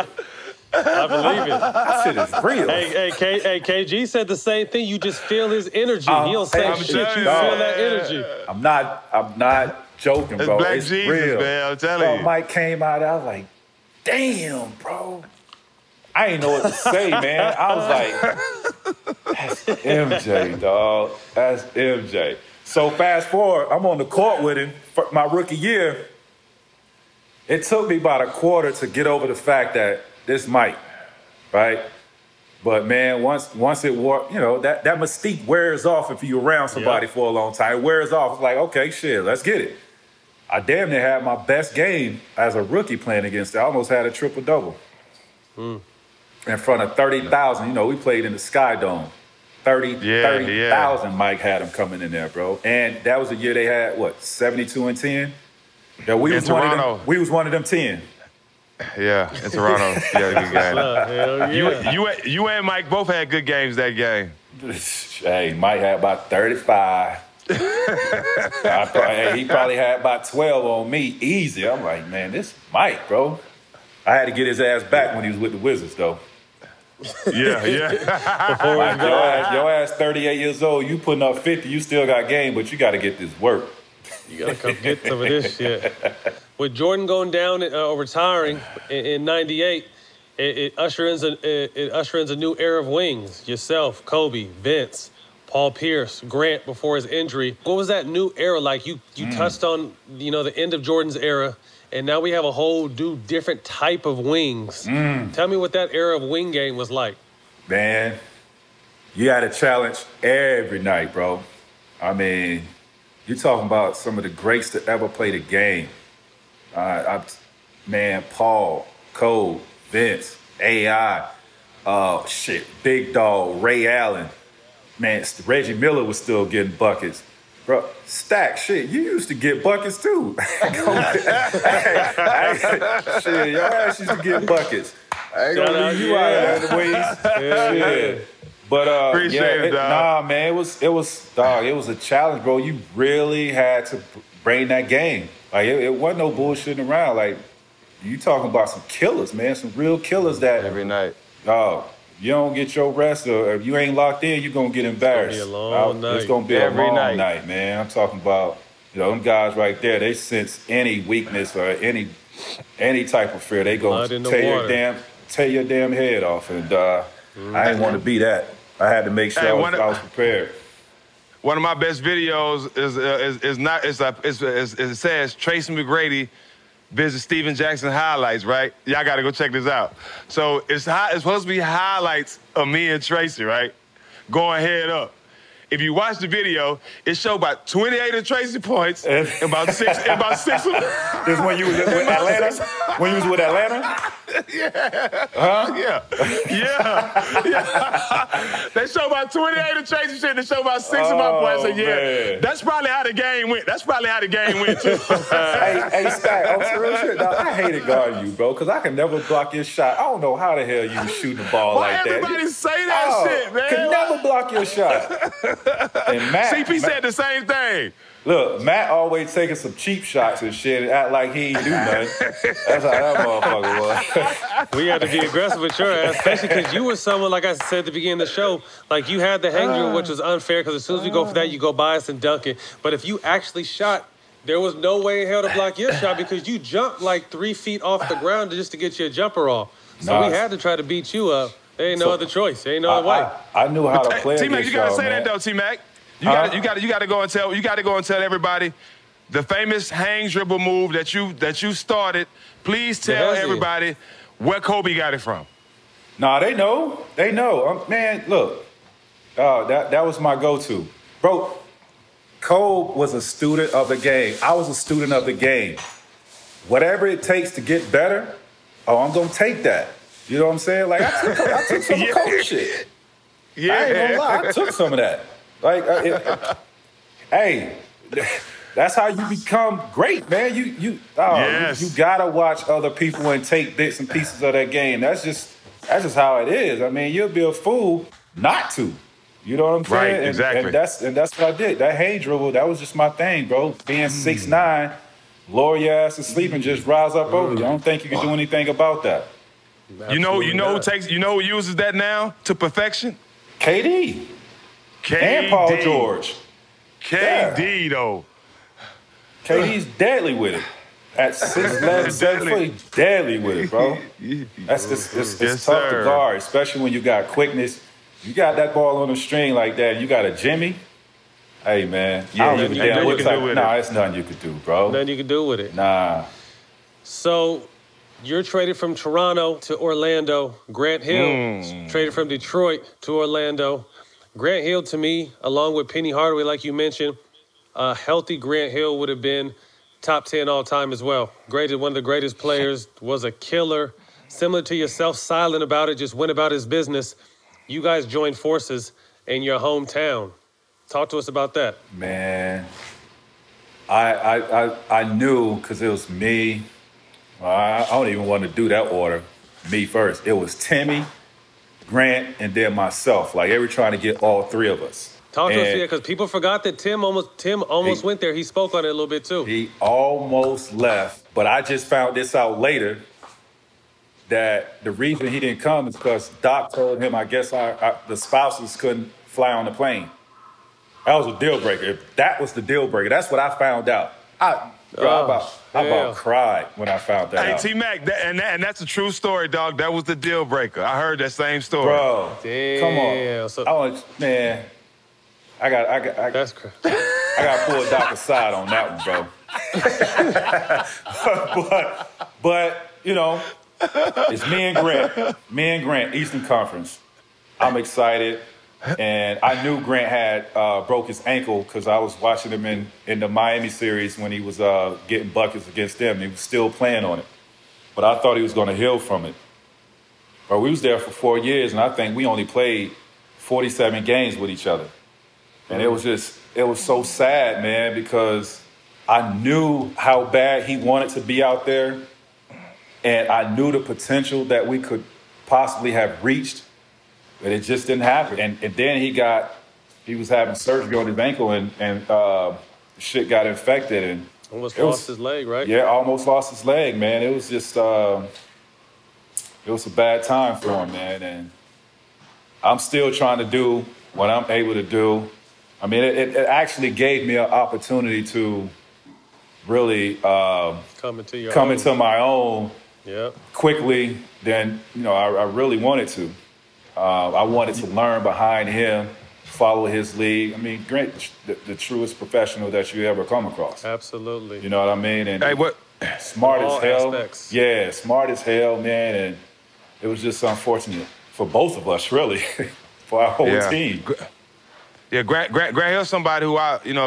I believe it. That shit is real. Hey, KG said the same thing. You just feel his energy. He don't say shit. You feel that energy. I'm not joking, bro. It's real. Man, I'm telling you. Mike came out, I was like, damn, bro. I ain't know what to say, man. I was like, that's MJ, dog. That's MJ. So fast forward, I'm on the court with him for my rookie year. It took me about a quarter to get over the fact that this Mike, right? But man, once it worked, that mystique wears off if you're around somebody for a long time. It wears off. It's like, okay, shit, let's get it. I damn near had my best game as a rookie playing against it. I almost had a triple-double. In front of 30,000. We played in the Sky Dome. 30,000 Mike had them coming in there, bro. And that was the year they had, 72-10? Yeah, we was one of them 10. Yeah, in Toronto. Yeah, good game. You and Mike both had good games that game. Hey, Mike had about 35. He probably had about 12 on me, easy. I'm like, man, this Mike, bro. I had to get his ass back when he was with the Wizards, though. Yeah. Like, your ass 38 years old, you putting up 50, you still got game, but you got to get this work. You got to come get some of this shit. With Jordan going down, retiring in 98, it ushers in a new era of wings. Yourself, Kobe, Vince, Paul Pierce, Grant before his injury. What was that new era like? You touched on, the end of Jordan's era, and now we have a whole new different type of wings. Tell me what that era of wing game was like. Man, you had a challenge every night, bro. I mean, you're talking about some of the greats that ever played the game. Paul, Cole, Vince, AI, Big Dog, Ray Allen. Man, Reggie Miller was still getting buckets. Bro, Stack, you used to get buckets too. Your ass used to get buckets. I ain't gonna leave you out of the ways. But appreciate it, dog. Nah, man, it was a challenge, bro. You really had to bring that game. Like it wasn't no bullshitting around. Like you talking about some killers, man, some real killers that every night. You don't get your rest, or if you ain't locked in, you're gonna get embarrassed. It's gonna be a long night. It's gonna be every a long night, man. I'm talking about, them guys right there. They sense any weakness or any type of fear. They gonna tear your damn head off. And I didn't want to be that. I had to make sure I was prepared. One of my best videos it says Tracy McGrady visit Steven Jackson highlights, right? Y'all got to go check this out. So it's supposed to be highlights of me and Tracy, right? Going head up. If you watch the video, it showed about 28 of Tracy points and about six of This when you was with Atlanta? When you was with Atlanta? Yeah. Huh? Yeah. They show about 28 of Tracy shit. They show about 6 of my points. And man. That's probably how the game went. Too. hey, Stack, on real shit, dog, I hated guarding you, bro, because I can never block your shot. I don't know how the hell you was shooting the ball like that. Why everybody say that shit, man? Can never block your shot. And CP said the same thing. Look, Matt always taking some cheap shots and shit and act like he ain't do nothing. That's how that motherfucker was. We had to be aggressive with your ass, especially because you were someone, like I said at the beginning of the show, like you had the hang drill, which was unfair because as soon as we go for that, you go by us and dunk it. But if you actually shot, there was no way in hell to block your shot because you jumped like 3 feet off the ground just to get your jumper off. So we had to try to beat you up. There ain't no other choice. There ain't no other way. I knew how to play. T-Mac, you gotta say that though, T-Mac. You gotta go and tell everybody the famous hang dribble move that you started. Please tell everybody where Kobe got it from. Nah, they know. They know. Man, look, that was my go-to, bro. Cole was a student of the game. I was a student of the game. Whatever it takes to get better, I'm gonna take that. You know what I'm saying? Like I took some of Kobe shit. Yeah, I ain't gonna lie, I took some of that. Like, hey, that's how you become great, man. You gotta watch other people and take bits and pieces of that game. That's just how it is. I mean, you'll be a fool not to. You know what I'm saying? Right, exactly. And that's what I did. That hang dribble, that was just my thing, bro. Being 6'9", lower your ass to sleep and just rise up over you. I don't think you can do anything about that. You know who uses that now to perfection? KD. And Paul George. KD, though. KD's deadly with it. At 6'11", 7 foot, he's deadly with it, bro. It's tough to guard, especially when you got quickness. You got that ball on the string like that, and you got a Jimmy. Hey, man. I don't give a damn what type. Nah, it's nothing you could do, bro. Nothing you can do with it. Nah. So you're traded from Toronto to Orlando. Grant Hill traded from Detroit to Orlando. Grant Hill, to me, along with Penny Hardaway, like you mentioned, a healthy Grant Hill would have been top 10 all time as well. One of the greatest players, was a killer. Similar to yourself, silent about it, just went about his business. You guys joined forces in your hometown. Talk to us about that. Man, I knew because it was me. I don't even want to do that order. Me first. It was Timmy, Grant, and then myself. Like, they were trying to get all three of us. Talk to us, because people forgot that Tim almost went there. He spoke on it a little bit, too. He almost left, but I just found this out later that the reason he didn't come is because Doc told him, I guess, the spouses couldn't fly on the plane. That was a deal breaker. If that was the deal breaker, that's what I found out. Bro, I about cried when I found that out. Hey, T-Mac, and that's a true story, dog. That was the deal breaker. I heard that same story. Bro, Damn. come on. So, Man, I that's crazy. I got to pull Doc aside on that one, bro. but you know, it's me and Grant, Eastern Conference. I'm excited. And I knew Grant had broke his ankle because I was watching him in the Miami series when he was getting buckets against them. He was still playing on it. But I thought he was going to heal from it. But we was there for 4 years, and I think we only played 47 games with each other. And it was so sad, man, because I knew how bad he wanted to be out there. And I knew the potential that we could possibly have reached. But it just didn't happen. And then he was having surgery on his ankle and shit got infected and almost lost his leg, right? Yeah, almost lost his leg, man. It was just it was a bad time for him, man. And I'm still trying to do what I'm able to do. I mean, it actually gave me an opportunity to really come into my own quickly than I really wanted to. I wanted to learn behind him, follow his lead. I mean, Grant, the truest professional that you ever come across. Absolutely. You know what I mean? And hey, what? Smart as hell. Aspects. Yeah, smart as hell, man. And it was just unfortunate for both of us, really, for our whole team. Yeah, Grant Hill's somebody who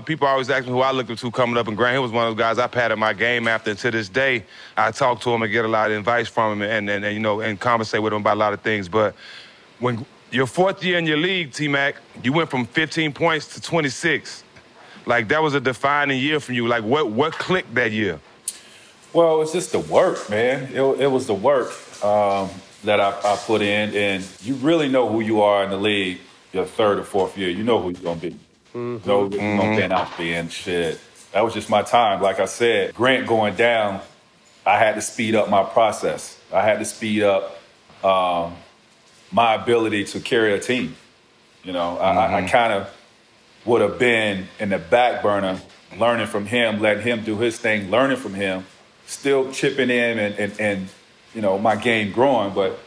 people always ask me who I looked up to coming up, and Grant Hill was one of those guys I patted my game after. And to this day, I talk to him and get a lot of advice from him and conversate with him about a lot of things. But when your fourth year in your league, T-Mac, you went from 15 points to 26. Like, that was a defining year for you. Like, what clicked that year? Well, it's just the work, man. It was the work that I put in. And you really know who you are in the league your third or fourth year. You know who you're going to be. You know who you're going to pan out to be and shit. That was just my time. Like I said, Grant going down, I had to speed up my process. I had to speed up my ability to carry a team. I kind of would have been in the back burner, learning from him, letting him do his thing, learning from him, still chipping in and my game growing, but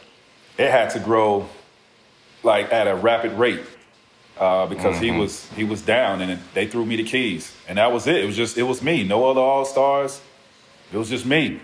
it had to grow like at a rapid rate because he was down and they threw me the keys, and that was it. It was me, no other All-Stars. It was just me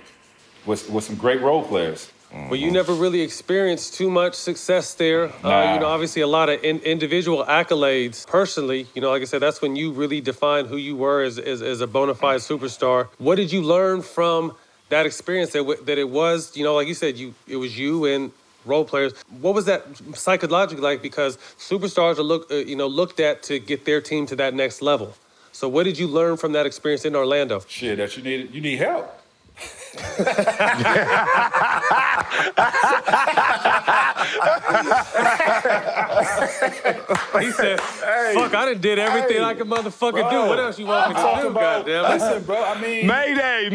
with some great role players. Well, you never really experienced too much success there. Nah. Obviously a lot of individual accolades. Personally, like I said, that's when you really defined who you were as a bona fide superstar. What did you learn from that experience that it was, like you said, it was you and role players? What was that psychologically like? Because superstars are looked at to get their team to that next level. So what did you learn from that experience in Orlando? Shit, that you need help. He said, fuck, I done did everything I could motherfucking do. What else you want me to do, goddamn? Listen, bro, I mean... Mayday!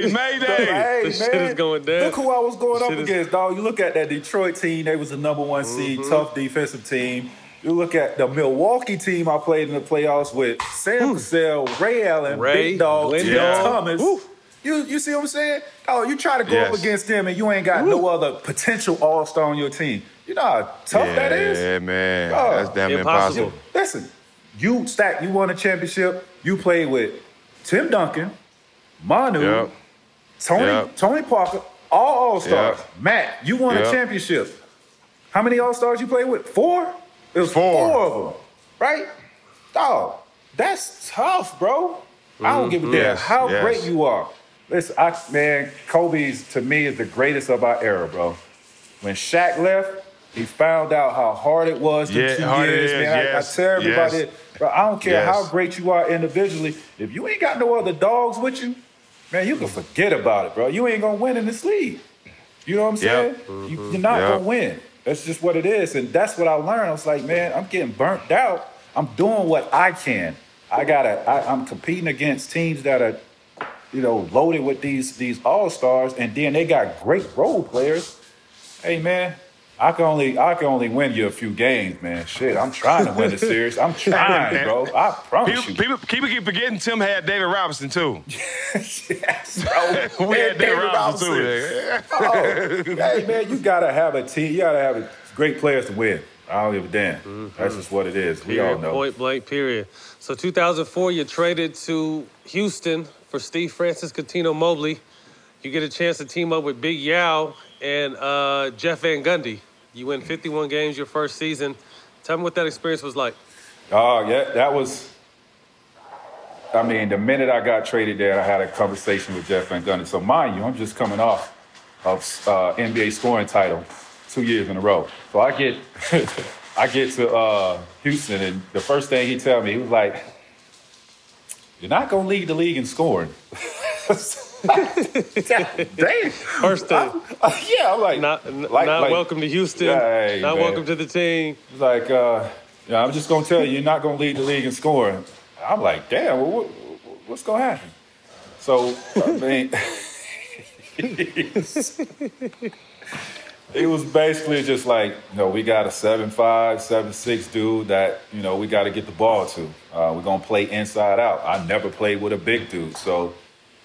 Hey, this shit is going down. Look who I was going up against, dog. You look at that Detroit team, they was the number one seed, tough defensive team. You look at the Milwaukee team I played in the playoffs with Sam Cassell, Ray Allen, Big Dog, Tim Thomas. You see what I'm saying? Oh, you try to go up against them and you ain't got no other potential all-star on your team. You know how tough that is? Yeah, man. That's damn impossible. Listen, you won a championship. You played with Tim Duncan, Manu, Tony Parker, all All-Stars. Matt, you won a championship. How many All-Stars you played with? 4? It was 4 of them, right? Dog, that's tough, bro. I don't give a damn how great you are. Listen, Kobe's, to me, is the greatest of our era, bro. When Shaq left, he found out how hard it was for 2 years. Man, I tell everybody, bro, I don't care how great you are individually. If you ain't got no other dogs with you, man, you can forget about it, bro. You ain't going to win in this league. You know what I'm saying? You're not going to win. That's just what it is. And that's what I learned. I was like, man, I'm getting burnt out. I'm doing what I can. I'm competing against teams that are, loaded with these all-stars, and then they got great role players. Hey, man, I can only win you a few games, man. Shit, I'm trying to win the series. I'm trying, bro. I promise you. People keep forgetting Tim had David Robinson too. Yes, bro. We had David Robinson too. Hey, man, you gotta have a team. You gotta have great players to win. I don't give a damn. Mm-hmm. That's just what it is. We all know. Point blank, period. So 2004, you traded to Houston for Steve Francis, Cuttino Mobley. You get a chance to team up with Big Yao and Jeff Van Gundy. You win 51 games your first season. Tell me what that experience was like. Oh, yeah, that was... I mean, the minute I got traded there, I had a conversation with Jeff Van Gundy. So mind you, I'm just coming off of NBA scoring title 2 years in a row. So I get to Houston, and the first thing he tell me, he was like, "You're not going to lead the league in scoring." Damn. First thing. Yeah, I'm like... Not welcome to Houston. Hey, not man. welcome to the team. He's like, I'm just going to tell you, you're not going to lead the league in scoring. I'm like, damn, well, what's going to happen? So, I mean... It was basically just like, we got a 7'5", 7'6" dude that, we got to get the ball to. We're going to play inside out. I never played with a big dude. So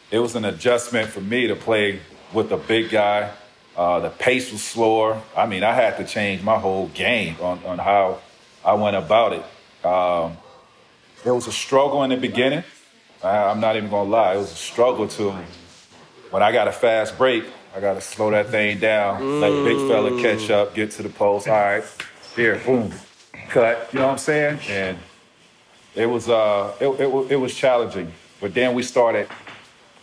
it was an adjustment for me to play with a big guy. The pace was slower. I mean, I had to change my whole game on how I went about it. It was a struggle in the beginning. I'm not even going to lie. It was a struggle when I got a fast break, I got to slow that thing down, let the big fella catch up, get to the post. All right, here, boom, cut. You know what I'm saying? And it was challenging. But then we started.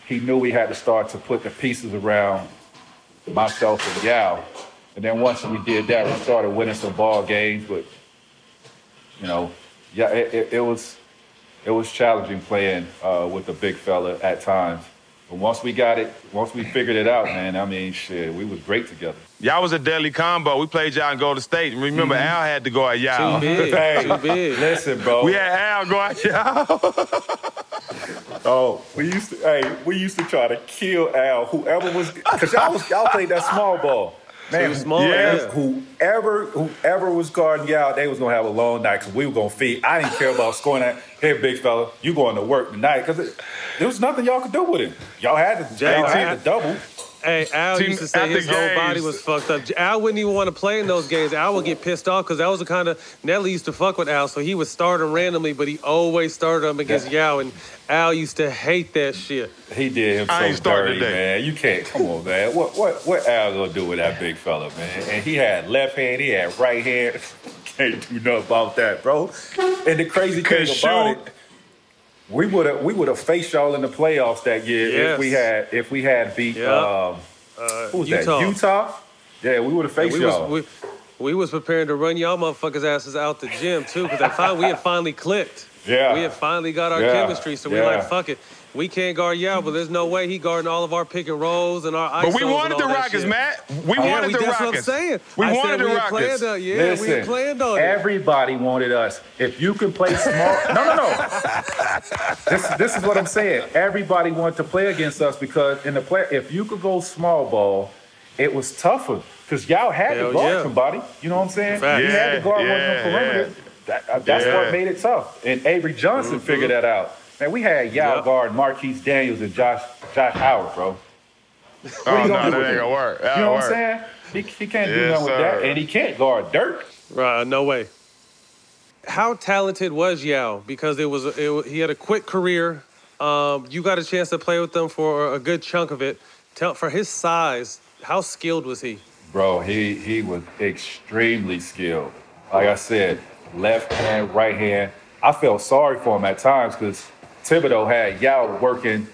He knew we had to start to put the pieces around myself and Yao. And then once we did that, we started winning some ball games. But it was challenging playing with the big fella at times. But once we figured it out, man, I mean, shit, we was great together. Y'all was a deadly combo. We played y'all in Golden State. And remember, Al had to go at y'all. Too big. Too big. Listen, bro. We had Al go at y'all. Oh, we used to try to kill Al, whoever was, because y'all played that small ball. Man, whoever was guarding y'all, they was going to have a long night because we were going to feed. I didn't care about scoring that. Hey, big fella, you going to work tonight because there was nothing y'all could do with him. Y'all had to double. Hey, Al used to say his whole body was fucked up. Al wouldn't even want to play in those games. Al would get pissed off because that was the kind of... Nelly used to fuck with Al, so he would start him randomly, but he always started him against Yao, and Al used to hate that shit. He did him so dirty, man. You can't... Come on, man. What Al gonna do with that big fella, man? And he had left hand, he had right hand. Can't do nothing about that, bro. And the crazy thing about it... We would have faced y'all in the playoffs that year if we had beat who was Utah. that? Utah? Yeah, we would have faced y'all. We was preparing to run y'all motherfuckers' asses out the gym too because we had finally clicked. Yeah. We had finally got our chemistry, so we're like, fuck it. We can't guard Yao, but there's no way he guarding all of our pick and rolls and our ISOs. But we wanted the Rockets, Matt. We wanted the Rockets. That's what I'm saying. We wanted the Rockets. Listen, we had planned on it. Everybody wanted us. If you can play small... No. This is what I'm saying. Everybody wanted to play against us because if you could go small ball, it was tougher because Yao had to guard somebody. You know what I'm saying? He had to guard one of the perimeter. That's what made it tough. And Avery Johnson figured that out. Man, we had Yao guard Marquise Daniels and Josh Howard, bro. That ain't gonna work. You know what I'm saying? He can't do nothing with that, and he can't guard Dirk. Right, no way. How talented was Yao? Because he had a quick career. You got a chance to play with him for a good chunk of it. For his size, how skilled was he? Bro, he was extremely skilled. Like I said, left hand, right hand. I felt sorry for him at times because Thibodeau had Yao working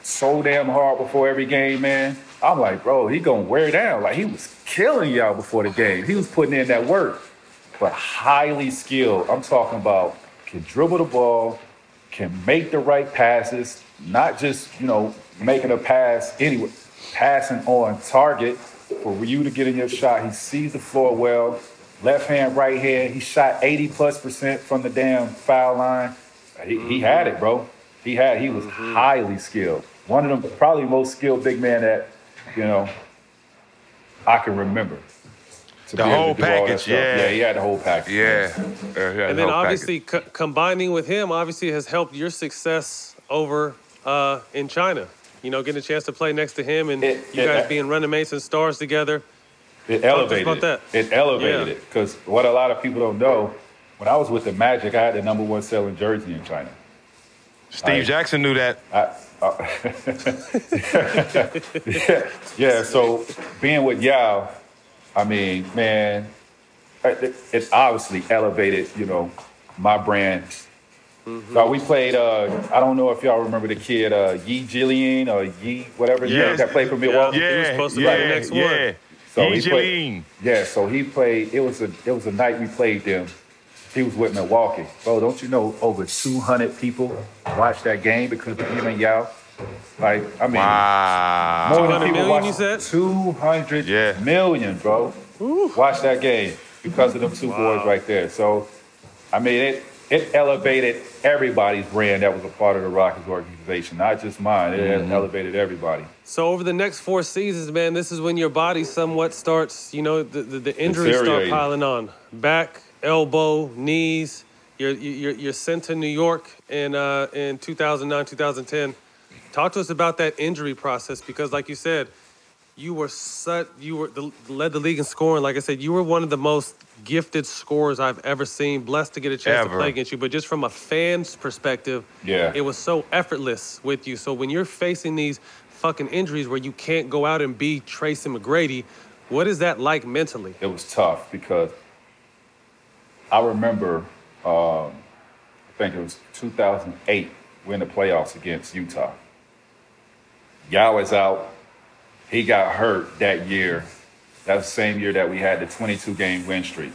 so damn hard before every game, man. I'm like, bro, he gonna wear down. Like, he was killing Yao before the game. He was putting in that work. But highly skilled. I'm talking about can dribble the ball, can make the right passes, not just, making a pass anyway, passing on target for you to get in your shot. He sees the floor well. Left hand, right hand. He shot 80+% from the damn foul line. He had it, bro. He was highly skilled. One of them, probably the most skilled big man that, I can remember. to The be able whole to do all that package, stuff. yeah. Yeah, he had the whole package. Yeah. And then obviously combining with him obviously has helped your success over in China. You know, getting a chance to play next to him and you guys being running mates and stars together. It elevated about that. It elevated it. Because what a lot of people don't know, when I was with the Magic, I had the #1 selling jersey in China. Steve Jackson knew that. Yeah, so being with Yao, I mean, man, it obviously elevated, you know, my brand. So we played, I don't know if y'all remember the kid, Yi Jillian or Yi, whatever his name, that played for Milwaukee. He was supposed to be the next one. So Yi he Jillian. played, so he played, it was a night we played them. He was with Milwaukee. Bro, don't you know over 200 people watched that game because of him and Yao? Like, I mean, more than 200 people million, watched. you said? 200 million, bro. Watch that game because of them two boys right there. So, I mean, it elevated everybody's brand that was a part of the Rockets organization, not just mine. It elevated everybody. So over the next 4 seasons, man, this is when your body somewhat starts, you know, the injuries start piling on. Back, elbow, knees. You're sent to New York in 2009, 2010. Talk to us about that injury process because, like you said, you led the league in scoring. Like I said, you were one of the most gifted scorers I've ever seen. Blessed to get a chance to play against you. But just from a fan's perspective, it was so effortless with you. So when you're facing these fucking injuries where you can't go out and be Tracy McGrady, what is that like mentally? It was tough because I remember, I think it was 2008, we're in the playoffs against Utah. Yao is out. He got hurt that year. That was the same year that we had the 22-game win streak.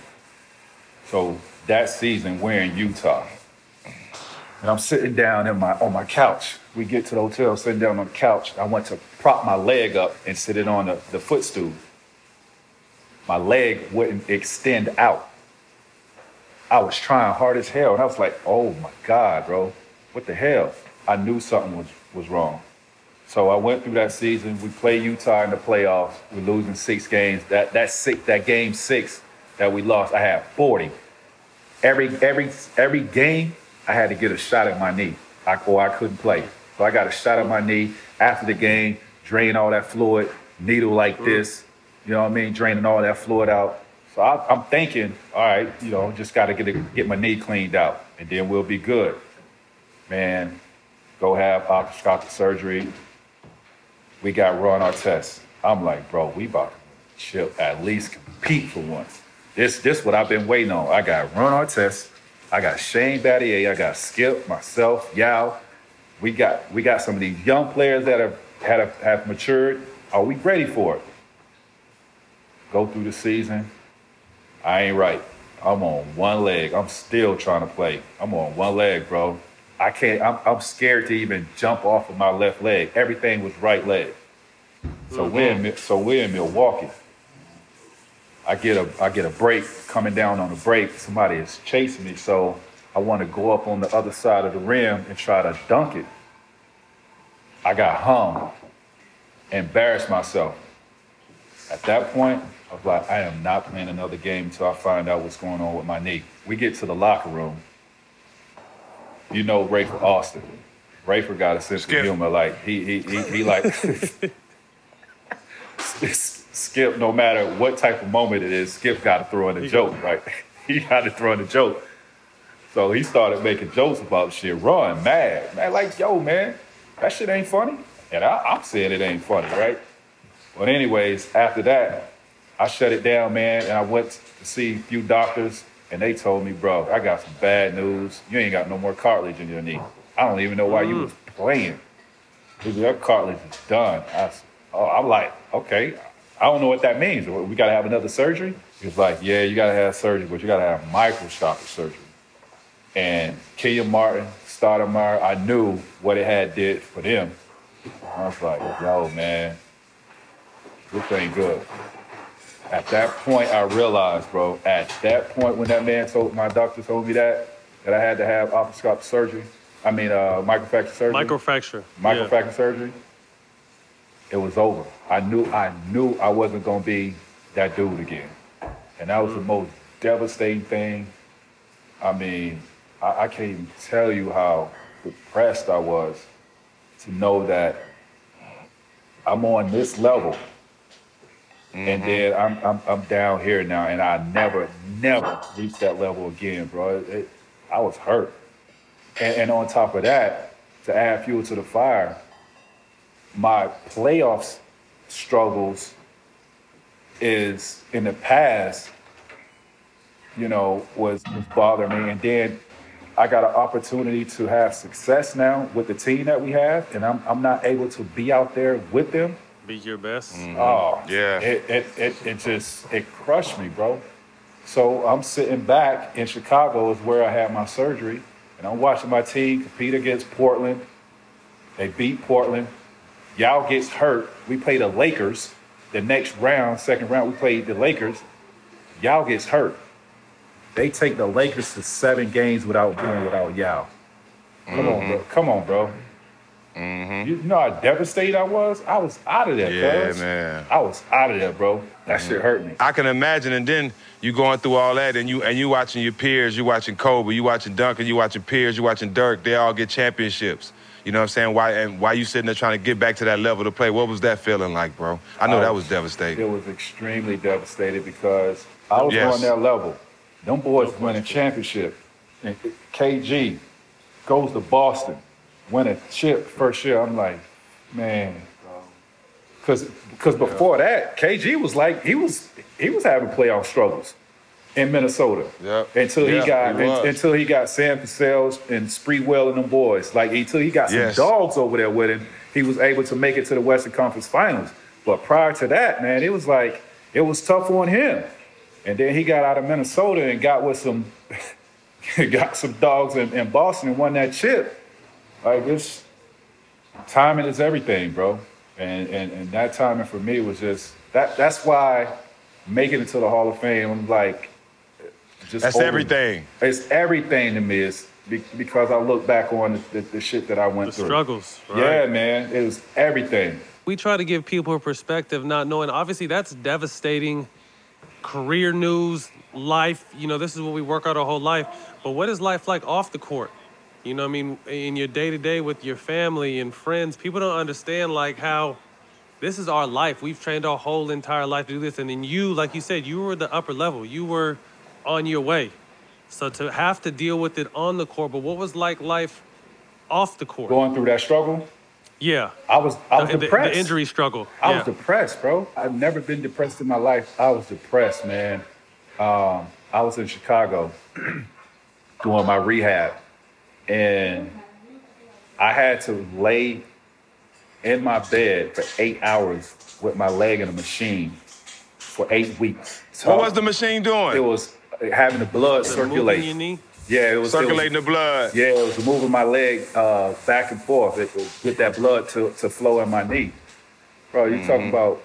So that season, we're in Utah. And I'm sitting down on my couch. We get to the hotel, sitting down on the couch. I went to prop my leg up and sit it on the footstool. My leg wouldn't extend out. I was trying hard as hell. And I was like, oh my God, bro, what the hell? I knew something was wrong. So I went through that season. We played Utah in the playoffs. We're losing 6 games. That game 6 that we lost, I had 40. Every game, I had to get a shot at my knee. I couldn't play. So I got a shot at my knee after the game, drain all that fluid, needle like this, you know what I mean, draining all that fluid out. So I'm thinking, all right, you know, just got to get my knee cleaned out, and then we'll be good. Man, go have arthroscopic surgery. We got Ron Artest. I'm like, bro, we about to at least compete for once. This what I've been waiting on. I got Ron Artest. I got Shane Battier. I got Skip, myself, Yao. We got some of these young players that have matured. Are we ready for it? Go through the season. I ain't right. I'm on one leg. I'm still trying to play. I'm on one leg, bro. I can't. I'm scared to even jump off of my left leg. Everything was right leg. So we're in Milwaukee. I get a break coming down on the break. Somebody is chasing me, so I want to go up on the other side of the rim and try to dunk it. I got hung, embarrassed myself. At that point, I was like, I am not playing another game until I find out what's going on with my knee. We get to the locker room. You know Rayford Austin. Rayford got a sense of humor. Like he like Skip. No matter what type of moment it is, Skip got to throw in a joke, right? He got to throw in a joke. So he started making jokes about shit. Run, mad, like yo, man, that shit ain't funny. And I'm saying it ain't funny, right? But anyways, after that, I shut it down, man, and I went to see a few doctors. And they told me, bro, I got some bad news. You ain't got no more cartilage in your knee. I don't even know why you was playing. Your cartilage is done. I'm like, okay, I don't know what that means. We got to have another surgery? He was like, yeah, you got to have surgery, but you got to have microscopic surgery. And Kenyon Martin, Stoudemire, I knew what it had did for them. I was like, yo, man, this ain't good. At that point, I realized, bro, at that point when that man my doctor told me that I had to have arthroscopic surgery, microfracture surgery. Microfracture surgery, it was over. I knew I wasn't going to be that dude again. And that was the most devastating thing. I mean, I can't even tell you how depressed I was to know that I'm on this level. And then I'm down here now, and I never reach that level again, bro. I was hurt. And on top of that, to add fuel to the fire, my playoffs struggles is in the past, was bothering me. And then I got an opportunity to have success now with the team that we have, and I'm not able to be out there with them. Be your best. Oh, Yeah. It crushed me, bro. So I'm sitting back in Chicago is where I had my surgery, and I'm watching my team compete against Portland. They beat Portland. Yao gets hurt. We play the Lakers. The next round, second round, we played the Lakers. Yao gets hurt. They take the Lakers to 7 games without Yao. Come on, bro. You know how devastated I was? I was out of there, cuz. Man. I was out of there, bro. That shit hurt me. I can imagine, and then you going through all that, and you watching your peers, you watching Kobe, you watching Duncan, you watching Pierce, you watching Dirk. They all get championships. You know what I'm saying? Why you sitting there trying to get back to that level to play? What was that feeling like, bro? I know that was devastating. It was extremely devastated because I was on that level. Them boys winning championship. And KG goes to Boston, win a chip first year. I'm like, man, because before that, KG was like he was having playoff struggles in Minnesota. Yep. Until he got Sam Cassell and Spreewell and them boys. Like until he got some dogs over there with him, he was able to make it to the Western Conference Finals. But prior to that, man, it was tough on him. And then he got out of Minnesota and got with some dogs in Boston and won that chip. Like timing is everything, bro. And that timing for me was just that's why making it to the Hall of Fame, I'm like, that's everything. It's everything to me. It's because I look back on the shit that I went through. The struggles, right? Yeah, man. It was everything. We try to give people a perspective, not knowing. Obviously, that's devastating. Career news, life, this is what we work out our whole life. But what is life like off the court? You know what I mean? In your day-to-day with your family and friends, people don't understand, like, how this is our life. We've trained our whole entire life to do this. And then you, like you said, you were the upper level. You were on your way. So to have to deal with it on the court, but what was like life off the court? Going through that struggle? Yeah. I was depressed. The injury struggle. I was depressed, bro. I've never been depressed in my life. I was depressed, man. I was in Chicago doing my rehab, and I had to lay in my bed for 8 hours with my leg in a machine for 8 weeks. So what was the machine doing? It was having the blood circulate. Moving your knee? Yeah, it was circulating the blood. Yeah, it was moving my leg back and forth. It would get that blood to flow in my knee. Bro, you talking about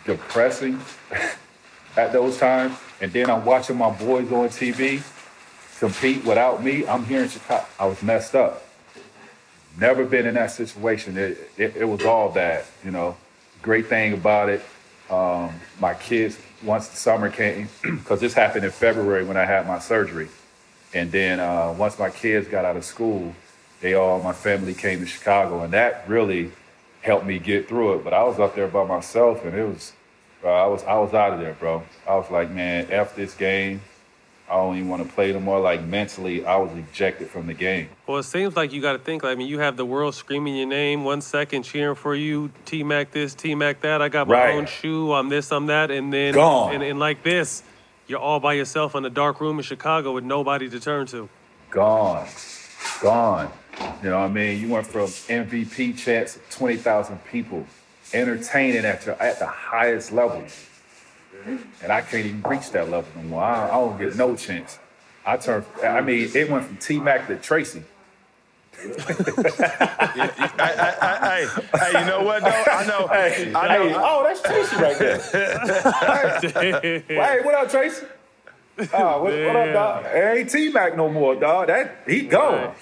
depressing at those times? And then I'm watching my boys on TV compete without me. I'm here in Chicago. I was messed up. Never been in that situation. It was all bad, Great thing about it, my kids, once the summer came, because this happened in February when I had my surgery. And then once my kids got out of school, my family came to Chicago, and that really helped me get through it. But I was up there by myself, and I was out of there, bro. I was like, man, F this game. I don't even want to play no more. Like, mentally, I was ejected from the game. Well, it seems like you got to think, you have the world screaming your name 1 second, cheering for you, T-Mac this, T-Mac that. I got my own shoe, I'm this, I'm that. And then, gone. And like this, you're all by yourself in a dark room in Chicago with nobody to turn to. Gone. You know what I mean? You went from MVP chants of 20,000 people, entertaining at the highest level. And I can't even reach that level no more. I don't get no chance. It went from T-Mac to Tracy. Hey, you know what, though? I know. Oh, that's Tracy right there. Hey, what up, Tracy? What up, dog? It ain't T-Mac no more, dog. He gone.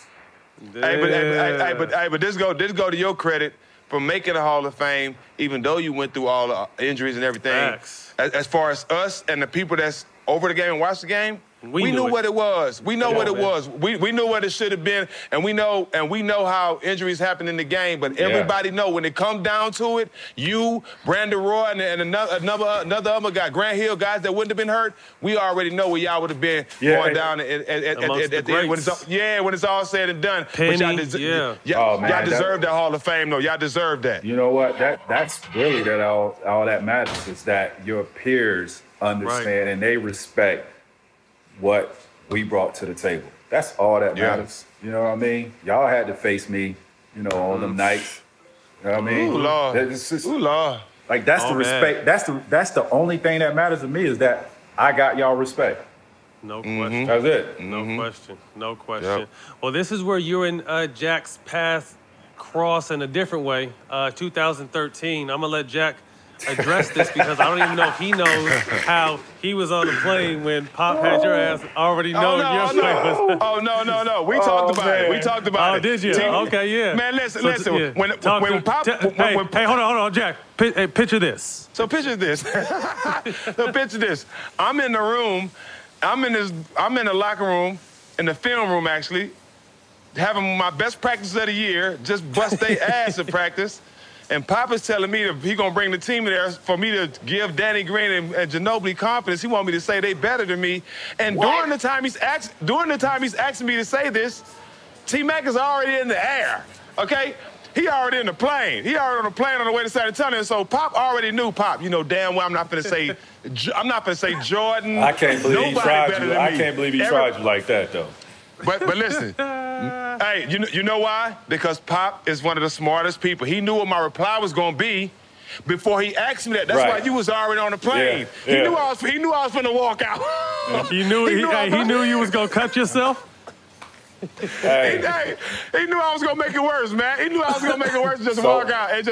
Hey, but this go to your credit. from making the Hall of Fame, even though you went through all the injuries and everything. Facts. As far as us and the people that's over the game and watch the game, we knew it. what it was. We know what it was. We knew what it should have been, and we know how injuries happen in the game. But everybody know when it comes down to it, you, Brandon Roy, and another other guy, Grant Hill, guys that wouldn't have been hurt, we already know where y'all would have been going down at the end when it's all said and done. Penny, but y'all deserve that Hall of Fame, though. Y'all deserve that. You know what? That's really all that matters is that your peers understand and they respect what we brought to the table. That's all that matters. You know what I mean? Y'all had to face me, on them nights. You know what I mean? Ooh, Lord. Ooh, Lord. Like, that's the respect. That's the only thing that matters to me is that I got y'all respect. No question. That's it. No question. Yep. Well, this is where you and Jack's path cross in a different way. 2013. I'm going to let Jack address this because I don't even know if he knows how he was on the plane when Pop had your ass already knowing your plane was. Oh, no. We talked about it. We talked about it. Oh, did you? Okay, yeah. Man, listen. Yeah. When Pop... Hey, hold on, Jack. Picture this. So picture this. Picture this. I'm in the room. I'm in the locker room, in the film room, actually, having my best practice of the year, just bust their ass at practice. And Pop is telling me that he gonna bring the team there for me to give Danny Green and Ginobili confidence. He want me to say they better than me. And during the time he's asking me to say this, T-Mac is already in the air. Okay? He already in the plane. He already on the plane on the way to San Antonio. So Pop already knew Pop. Damn well I'm not gonna say Jordan. I can't believe he tried you. I can't believe he tried you like that though. But listen, hey, you know why? Because Pop is one of the smartest people. He knew what my reply was gonna be before he asked me that. That's why you was already on the plane. Yeah. He knew I was gonna walk out. He knew you was gonna cut yourself. Hey. He knew I was gonna make it worse, man. He knew I was gonna make it worse.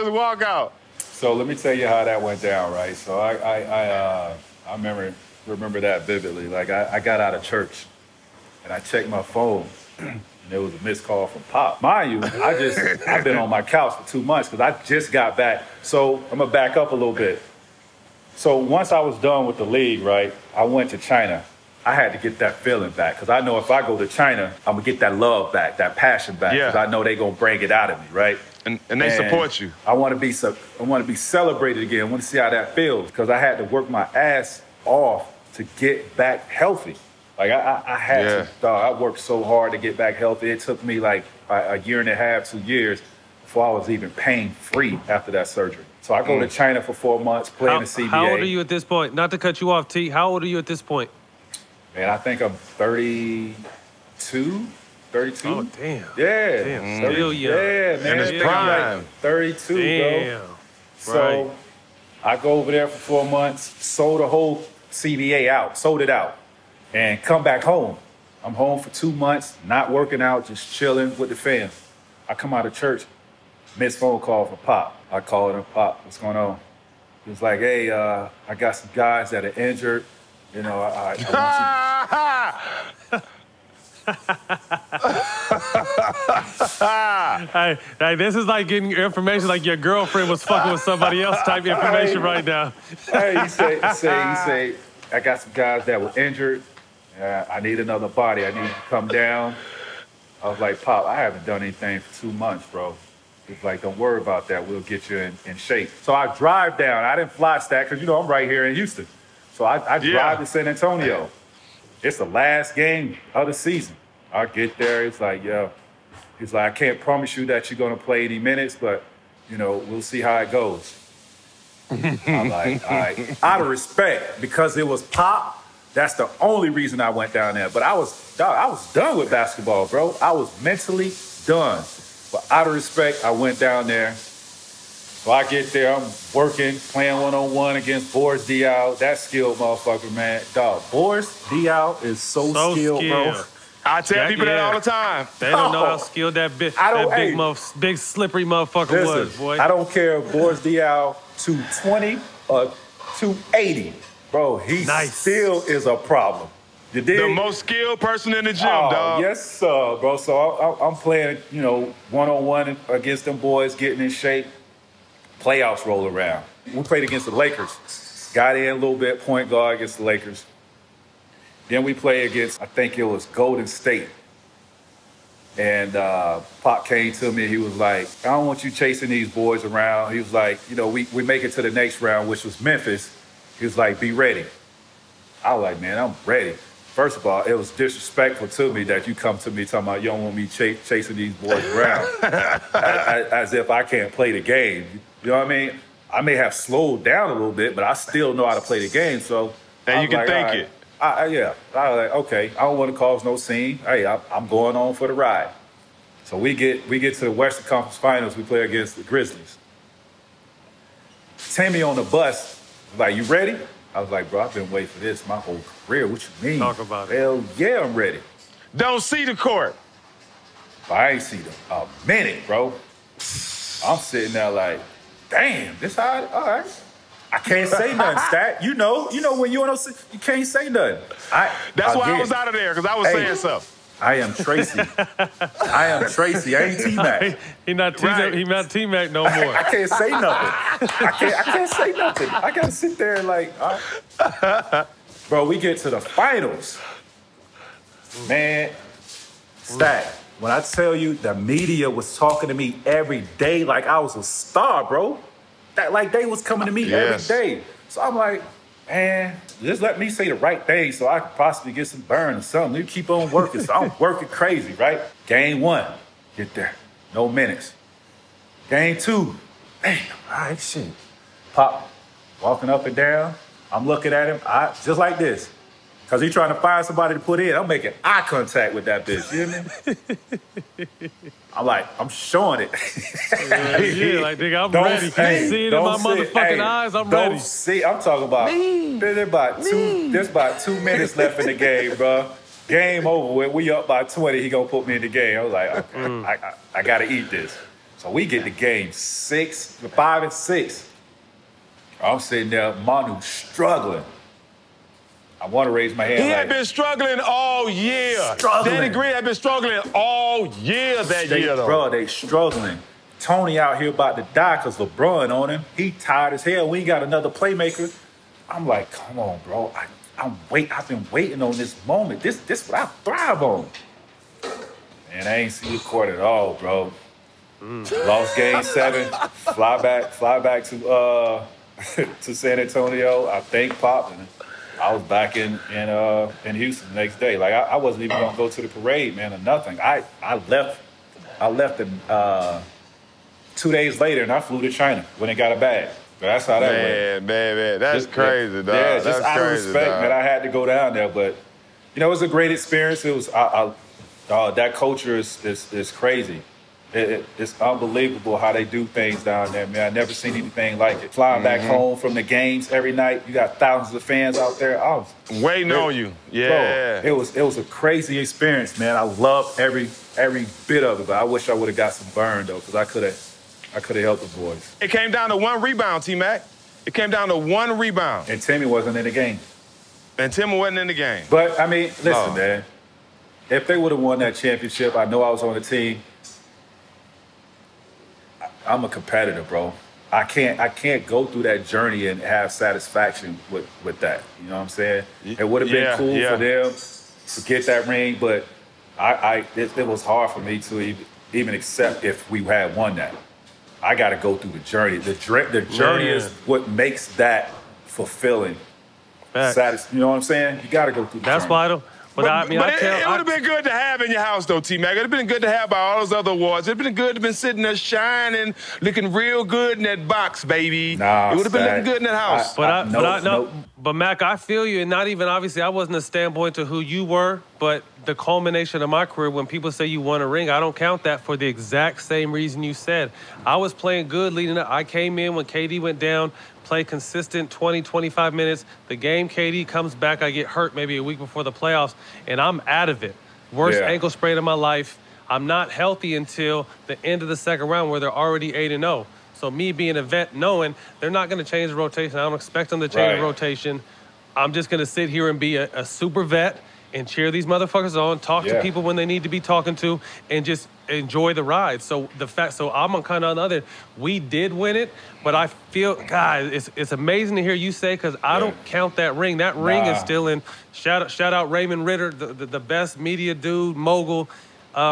Walk out. So let me tell you how that went down, right? So I remember that vividly. Like I got out of church. And I checked my phone, and there was a missed call from Pop. Mind you, I've been on my couch for 2 months because I just got back. So I'm gonna back up a little bit. So once I was done with the league, right, I went to China. I had to get that feeling back because I know if I go to China, I'm gonna get that love back, that passion back. Because I know they gonna bring it out of me, right? And they support you. I want to be celebrated again. I want to see how that feels because I had to work my ass off to get back healthy. Like, I had to, I worked so hard to get back healthy. It took me like a year and a half, 2 years before I was even pain-free after that surgery. So I go to China for 4 months, playing the CBA. How old are you at this point? Not to cut you off, T. How old are you at this point? Man, I think I'm 32. Oh, damn. Yeah. Damn, still young. Yeah, man. In his prime. Like 32, damn. Bro. So I go over there for 4 months, sold the whole CBA out, sold it out. And come back home. I'm home for 2 months, not working out, just chilling with the fam. I come out of church, missed phone call from Pop. I called him, Pop, what's going on? He was like, hey, I got some guys that are injured. I want you. Hey, this is like getting information like your girlfriend was fucking with somebody else type information right now. Hey, he say, I got some guys that were injured. I need another body. I need to come down. I was like, Pop, I haven't done anything for 2 months, bro. He's like, don't worry about that. We'll get you in shape. So I drive down. I didn't fly stack because, I'm right here in Houston. So I drive to San Antonio. It's the last game of the season. I get there. It's like, He's like, I can't promise you that you're going to play any minutes, but, we'll see how it goes. I'm like, all right. Out of respect, because it was Pop, that's the only reason I went down there. But I was done with basketball, bro. I was mentally done. But out of respect, I went down there. So I get there, I'm working, playing one-on-one against Boris Diaw. That skilled motherfucker, man. Dog, Boris Diaw is so skilled, bro. I tell people that all the time. They don't know how skilled that big slippery motherfucker was, boy. I don't care if Boris Diaw 220 or 280. Bro, he still is a problem. You dig? The most skilled person in the gym, dog. Yes, sir, bro. So I'm playing, one-on-one against them boys, getting in shape. Playoffs roll around. We played against the Lakers. Got in a little bit, point guard against the Lakers. Then we play against, I think it was Golden State. And Pop came to me, he was like, I don't want you chasing these boys around. He was like, you know, we make it to the next round, which was Memphis. He was like, be ready. I was like, man, I'm ready. First of all, it was disrespectful to me that you come to me talking about you don't want me chasing these boys around as if I can't play the game. You know what I mean? I may have slowed down a little bit, but I still know how to play the game. So and you can like, think right. it. Yeah. I was like, okay, I don't want to cause no scene. Hey, I'm going on for the ride. So we get to the Western Conference Finals. We play against the Grizzlies. Timmy on the bus was like, you ready? I was like, bro, I've been waiting for this my whole career. What you mean? Talk about it. Hell yeah, I'm ready. Don't see the court. But I ain't seen a minute, bro. I'm sitting there like, damn, this how, all right. I can't say nothing, Stat. You know when you on you can't say nothing. That's why I was out of there, because I was saying something. I am Tracy. I ain't T-Mac. He not T-Mac no more. I can't say nothing. I can't say nothing. I gotta sit there and like, bro, we get to the finals. Man, Stat, when I tell you the media was talking to me every day like I was a star, bro. Like they was coming to me every day. So I'm like, man, just let me say the right thing so I could possibly get some burn or something. You keep on working. So I'm working crazy, right? Game 1, get there. No minutes. Game 2, damn, all right, shit. Pop, walking up and down. I'm looking at him, just like this. Because he's trying to find somebody to put in. I'm making eye contact with that bitch, you hear me? I'm like, I'm showing it. Yeah, like, nigga, I'm ready. Can you see it in my motherfucking eyes? I'm ready. Don't see. I'm talking about, there's about 2 minutes left in the game, bro. Game over with. We up by 20. He gonna put me in the game. I was like, okay, I gotta eat this. So we get to game 5 and 6. I'm sitting there, Manu struggling. I want to raise my hand. He had been struggling all year. Danny Green had been struggling all year that year, though. Bro, they struggling. Tony out here about to die because LeBron on him. He tired as hell. We ain't got another playmaker. I'm like, come on, bro. I've been waiting on this moment. This what I thrive on. Man, I ain't see the court at all, bro. Lost game 7. Fly back to to San Antonio. I thank Pop. And I was back in Houston the next day. Like I wasn't even gonna go to the parade, man, or nothing. I left 2 days later and I flew to China when they got a bag. But that's how that went. Man, that's crazy, dog. Yeah, just that's out of crazy, respect, dog. man. I had to go down there, but you know, it was a great experience. It was that culture is crazy. It's unbelievable how they do things down there, man. I've never seen anything like it. Flying back home from the games every night. You got thousands of fans out there. I was waiting on you. Yeah. Bro, it was a crazy experience, man. I loved every bit of it, but I wish I would have got some burn, though, because I could have helped the boys. It came down to 1 rebound, T-Mac. It came down to 1 rebound. And Timmy wasn't in the game. And Timmy wasn't in the game. But, I mean, listen, man. If they would have won that championship, I know I was on the team. I'm a competitor, bro. I can't go through that journey and have satisfaction with that. You know what I'm saying? It would have been cool for them to get that ring, but it was hard for me to even accept if we had won that. I got to go through the journey. The journey is what makes that fulfilling. You know what I'm saying? You got to go through the journey. That's vital. But I mean, it would have been good to have in your house, though, T-Mac. It would have been good to have by all those other awards. It would have been good to have been sitting there shining, looking real good in that box, baby. Nah, it would have been looking good in that house. But Mac, I feel you, and not even, obviously, I wasn't a standpoint to who you were, but the culmination of my career, when people say you won a ring, I don't count that for the exact same reason you said. I was playing good leading up. I came in when KD went down, played consistent 20, 25 minutes. The game KD comes back, I get hurt maybe a week before the playoffs, and I'm out of it. Worst ankle sprain of my life. I'm not healthy until the end of the second round where they're already 8-0. So me being a vet, knowing they're not going to change the rotation. I don't expect them to change the rotation. I'm just going to sit here and be a super vet and cheer these motherfuckers on, talk to people when they need to be talking to, and just enjoy the ride. So I'm on kind of on the other. We did win it, but I feel, God, it's amazing to hear you say, because I don't count that ring. That ring is still in. Shout out Raymond Ritter, the best media dude, mogul.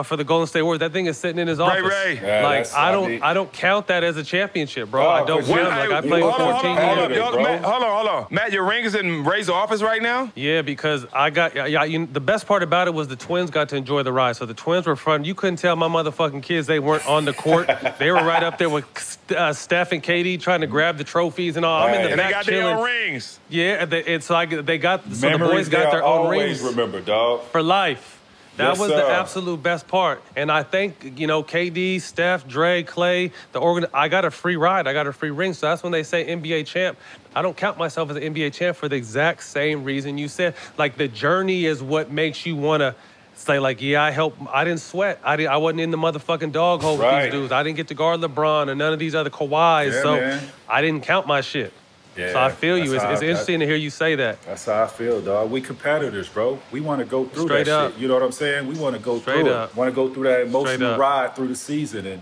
For the Golden State Warriors, that thing is sitting in his office. Ray. Yeah, like I don't count that as a championship, bro. I don't count. Like I played hold 14 years. Hold on. Matt, your ring is in Ray's office right now? Yeah, because I got the best part about it was the Twins got to enjoy the ride. So the Twins were fun. You couldn't tell my motherfucking kids they weren't on the court. They were right up there with Steph and KD trying to grab the trophies and all. I'm in the back they got chilling. their own rings. Yeah, so the boys got their own always rings. Remember, dog. For life. That Yes, was sir. the absolute best part. And I think, KD, Steph, Dre, Clay, I got a free ride. I got a free ring. So that's when they say NBA champ. I don't count myself as an NBA champ for the exact same reason you said. Like, the journey is what makes you want to say, like, yeah, I didn't sweat. I wasn't in the motherfucking dog hole with these dudes. I didn't get to guard LeBron or none of these other Kawhis. Yeah, so man. I didn't count my shit. Yeah, so I feel you. It's interesting to hear you say that. That's how I feel, dog. We competitors, bro. We want to go through Straight that up. shit. You know what I'm saying? We want to go Straight through up. it. Want to go through that emotional Straight up. ride through the season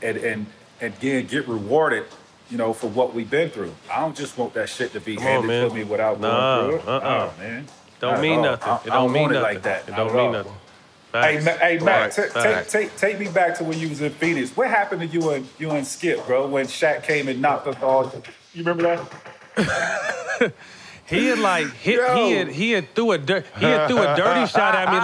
and again get rewarded, for what we've been through. I don't just want that shit to be handed to me without going through it. Oh, man. Don't mean nothing. It don't mean nothing like that. It don't mean nothing. Hey, Matt, Facts. take me back to when you was in Phoenix. What happened to you and Skip, bro, when Shaq came and knocked us all? You remember that? He had threw a dirty shot at me,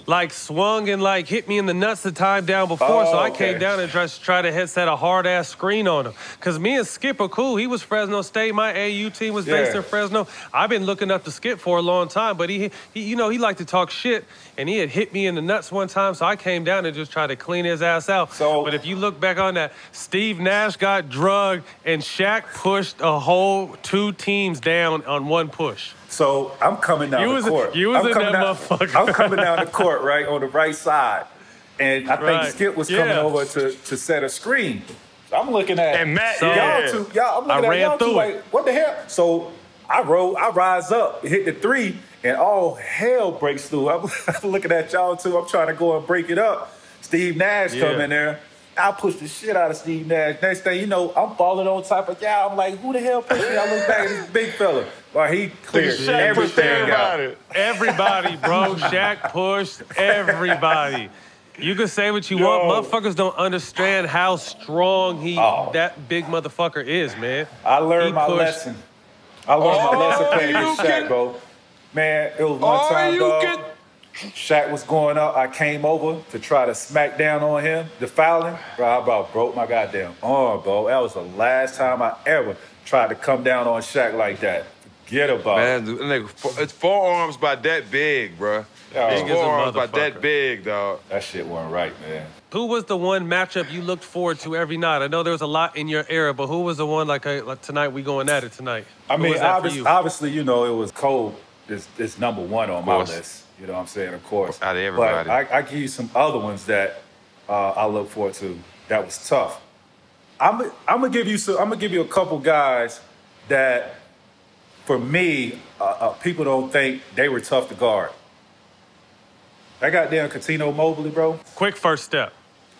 like swung and like hit me in the nuts the time down before. So I came down and try to set a hard ass screen on him. Cause me and Skip are cool. He was Fresno State. My AU team was based in Fresno. I've been looking up to Skip for a long time, but he liked to talk shit, and he had hit me in the nuts one time. So I came down and just tried to clean his ass out. But if you look back on that, Steve Nash got drugged and Shaq pushed a whole 2 teams down on one push. So I'm coming down the court. You was in that motherfucker. I'm coming down the court, right, on the right side. And I think Skip was coming over to set a screen. I'm looking at and Matt, y'all two. I'm looking at y'all two like, what the hell? So I rise up, hit the 3, and all hell breaks through. I'm looking at y'all two. I'm trying to go and break it up. Steve Nash come in there. I pushed the shit out of Steve Nash. Next thing you know, I'm falling on top of y'all. I'm like, who the hell pushed me? I look back at this big fella. Well, he cleared everything out. Everybody, bro. Shaq pushed everybody. You can say what you want. Motherfuckers don't understand how strong that big motherfucker is, man. I learned my lesson. I learned my lesson playing against Shaq, bro. Man, it was one time, dog. Shaq was going up. I came over to try to smack down on him, to foul him. Bro, I about broke my goddamn arm, bro. That was the last time I ever tried to come down on Shaq like that. Forget about it. Man, it's forearms about that big, bro. It's forearms about that big, dog. That shit wasn't right, man. Who was the one matchup you looked forward to every night? I know there was a lot in your era, but who was the one like tonight we going at it tonight? I mean, obviously, it was Cole. It's number 1 on my list. You know what I'm saying? Of course. Out of everybody. But I give you some other ones that I look forward to. That was tough. I'm gonna give you a couple guys that, for me, people don't think they were tough to guard. That goddamn Cuttino Mobley, bro. Quick first step.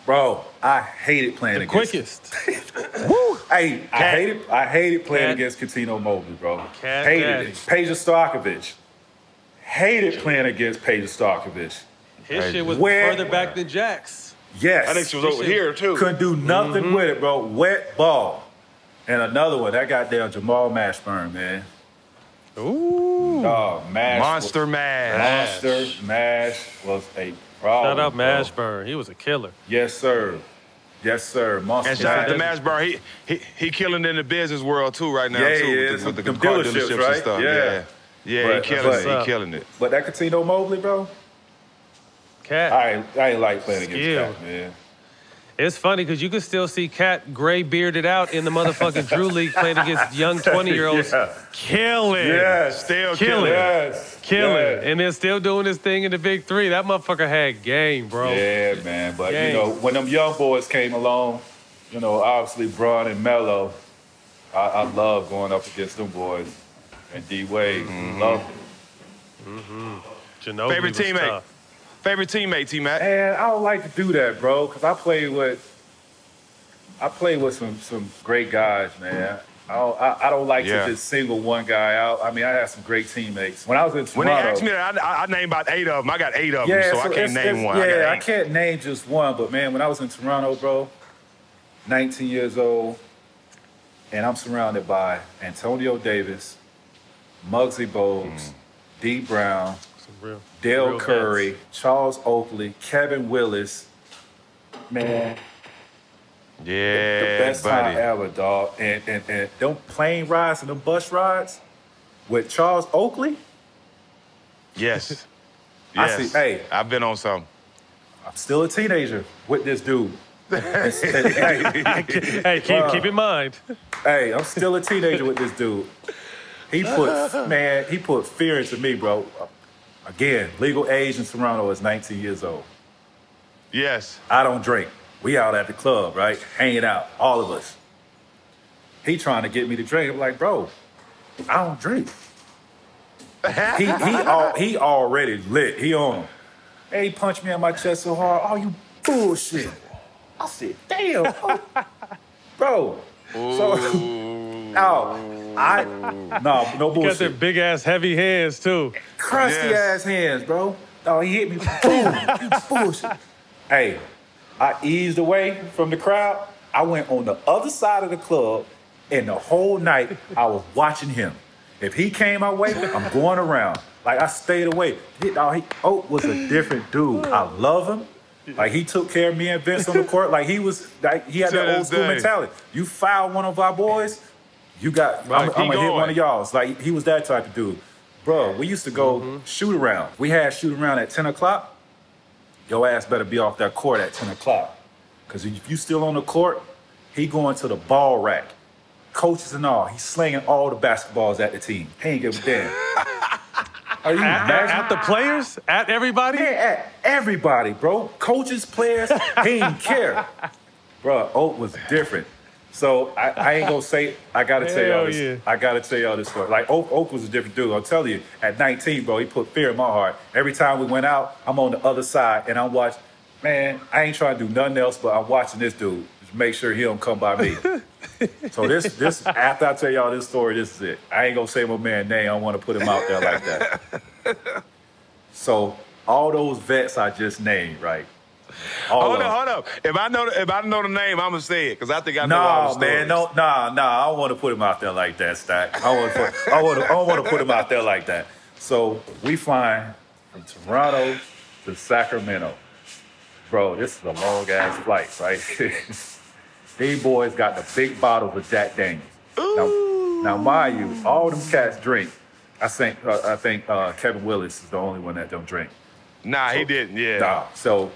Bro, I hated playing against him. Woo! Hey, I hated playing against Cuttino Mobley, bro. Hated it. Peja Stojakovic. Hated playing against Peja Stojakovic. His shit was further back than Jack's. Yes. I think she was over here, too. Couldn't do nothing with it, bro. Wet ball. And another one, that goddamn Jamal Mashburn, man. Ooh. Oh, Monster Mash was a problem. Shout out Mashburn. He was a killer. Yes, sir. Yes, sir. Monster and shout out to Mashburn. He killing in the business world, too, right now, yeah, too. He is. With the car dealerships, right? and stuff. Yeah, he killing it. But that Cuttino Mobley, bro. Cat. I ain't like playing against Cat, man. It's funny because you can still see Cat gray bearded out in the motherfucking Drew League playing against young 20-year-olds. Killing. Yes. Still killing. Yes. Killing. And then still doing his thing in the Big 3. That motherfucker had game, bro. Yeah, man. But, when them young boys came along, obviously Bron and Melo, I love going up against them boys. And D-Wade, love them. Ginobili Favorite was teammate. tough. Favorite teammate, T-Mac. And I don't like to do that, bro, because I played with some great guys, man. I don't like to just single one guy out. I mean, I had some great teammates. When I was in Toronto, When they asked me that, I named about 8 of them. I got 8 of them, so I can't name one. Yeah, I can't name just one. But, man, when I was in Toronto, bro, 19 years old, and I'm surrounded by Antonio Davis, Muggsy Bogues, D. Brown, Dale Curry, vets. Charles Oakley, Kevin Willis. Man, Yeah, the best buddy. time ever, dog. And them plane rides and them bus rides with Charles Oakley. Yes. I Yes. see. Hey, I've been on some. I'm still a teenager with this dude. Hey, keep in mind. Hey, I'm still a teenager with this dude. He put fear into me, bro. Again, legal age in Toronto is 19 years old. Yes. I don't drink. We out at the club, right? Hanging out, all of us. He trying to get me to drink. I'm like, bro, I don't drink. He already lit. He on him. Hey, he punched me in my chest so hard. Oh, you bullshit. I said, damn. Bro. So, no bullshit. Got them big ass heavy hands too. Crusty ass hands, bro. Oh, he hit me. Boom. You bullshit. Hey, I eased away from the crowd. I went on the other side of the club, and the whole night I was watching him. If he came my way, I'm going around. Like, I stayed away. Oak was a different dude. I love him. Like, he took care of me and Vince on the court. Like, he had that old school mentality. You foul one of our boys, I'm going to hit one of y'all's. Like, he was that type of dude. Bro, we used to go shoot around. We had shoot around at 10 o'clock. Your ass better be off that court at 10 o'clock. Because if you still on the court, he going to the ball rack. Coaches and all. He's slinging all the basketballs at the team. He ain't give a damn. Are you At the players? At everybody? Yeah, at everybody, bro. Coaches, players, he didn't care. Bro, Oak was different. So I ain't gonna say, I gotta tell y'all this. Yeah. I gotta tell y'all this story. Like, Oak was a different dude. I'll tell you, at 19, bro, he put fear in my heart. Every time we went out, I'm on the other side and I'm watching, man, I ain't trying to do nothing else, but I'm watching this dude. Just make sure he don't come by me. So this after I tell y'all this story, this is it. I ain't gonna say my man's name. I don't want to put him out there like that. So all those vets I just named, right? Hold up. If I know the name, I'm gonna say it because I think I know all the stories. Man, I don't want to put him out there like that, Stack. I don't want to put him out there like that. So we flying from Toronto to Sacramento, bro. This is a long ass flight, right? These boys got the big bottles of Jack Daniels. Now, mind you, all them cats drink. I think Kevin Willis is the only one that don't drink. Nah, he didn't. Yeah. Nah. So,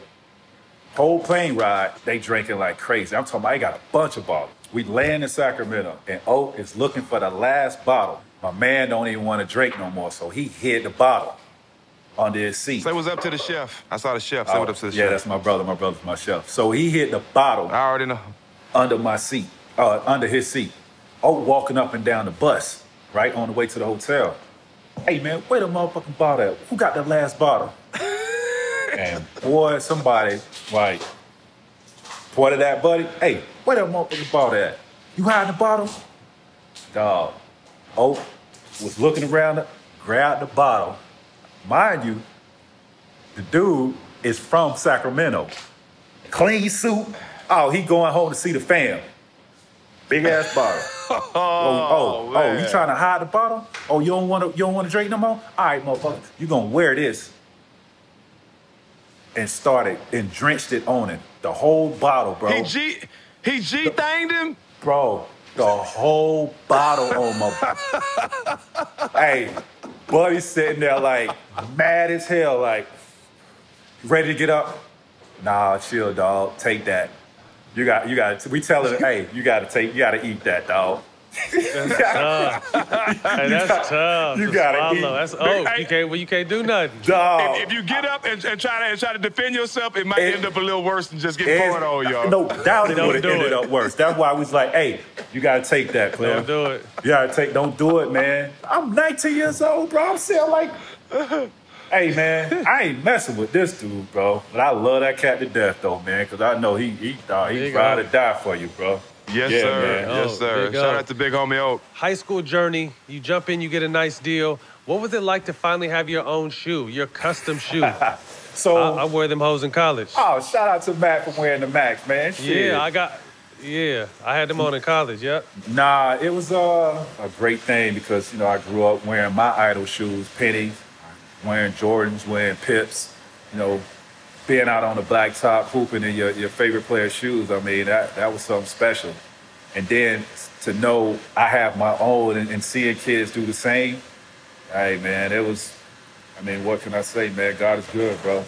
whole plane ride, they drinking like crazy. I'm talking about, they got a bunch of bottles. We land in Sacramento, and Oak is looking for the last bottle. My man don't even want to drink no more, so he hid the bottle under his seat. Say what's up to the chef. I saw the chef. Say what's up to the chef. Yeah, that's my brother. My brother's my chef. So he hid the bottle. I already know. Under my seat, under his seat. Oak walking up and down the bus, right, on the way to the hotel. Hey, man, where the motherfucking bottle at? Who got the last bottle? And, boy, somebody, like, pointed at buddy. Hey, where the motherfucking bottle at? You hiding the bottle? Dog. Oak was looking around, grabbed the bottle. Mind you, the dude is from Sacramento. Clean suit. Oh, he going home to see the fam. Big ass bottle. Oh, you trying to hide the bottle? Oh, you don't want to drink no more? All right, motherfucker, you gonna wear this. And started and drenched it on him. The whole bottle, bro. He G-thanged him? Bro, the whole bottle on my Hey, buddy sitting there like mad as hell, like, ready to get up? Nah, chill, dog. Take that. You got. We tell him, hey, you gotta eat that, dog. That's tough. That's tough. You gotta eat. That's Oak. You can't do nothing. Dog. If you get up and try to defend yourself, it might end up a little worse than just getting poured on y'all. No doubt it would have ended up worse. That's why we was like, hey, you gotta take that, Claire. Don't do it. You gotta don't do it, man. I'm 19 years old, bro. I'm still like, Hey, man, I ain't messing with this dude, bro. But I love that cat to death, though, man, because I know he'd ride or die for you, bro. Yes, Yeah, sir. man. Yes, sir. Shout out to Big Homie Oak. High school journey, you jump in, you get a nice deal. What was it like to finally have your own shoe, your custom shoe? So I wear them hoes in college. Oh, shout out to Mac for wearing the Max, man. Shit. Yeah, I had them on in college, yep. Nah, it was a great thing because, I grew up wearing my idol shoes, Penny, wearing Jordans, wearing Pips, being out on the blacktop, hooping in your favorite player's shoes. I mean, that was something special. And then to know I have my own and seeing kids do the same, hey, man, it was, what can I say, man? God is good, bro.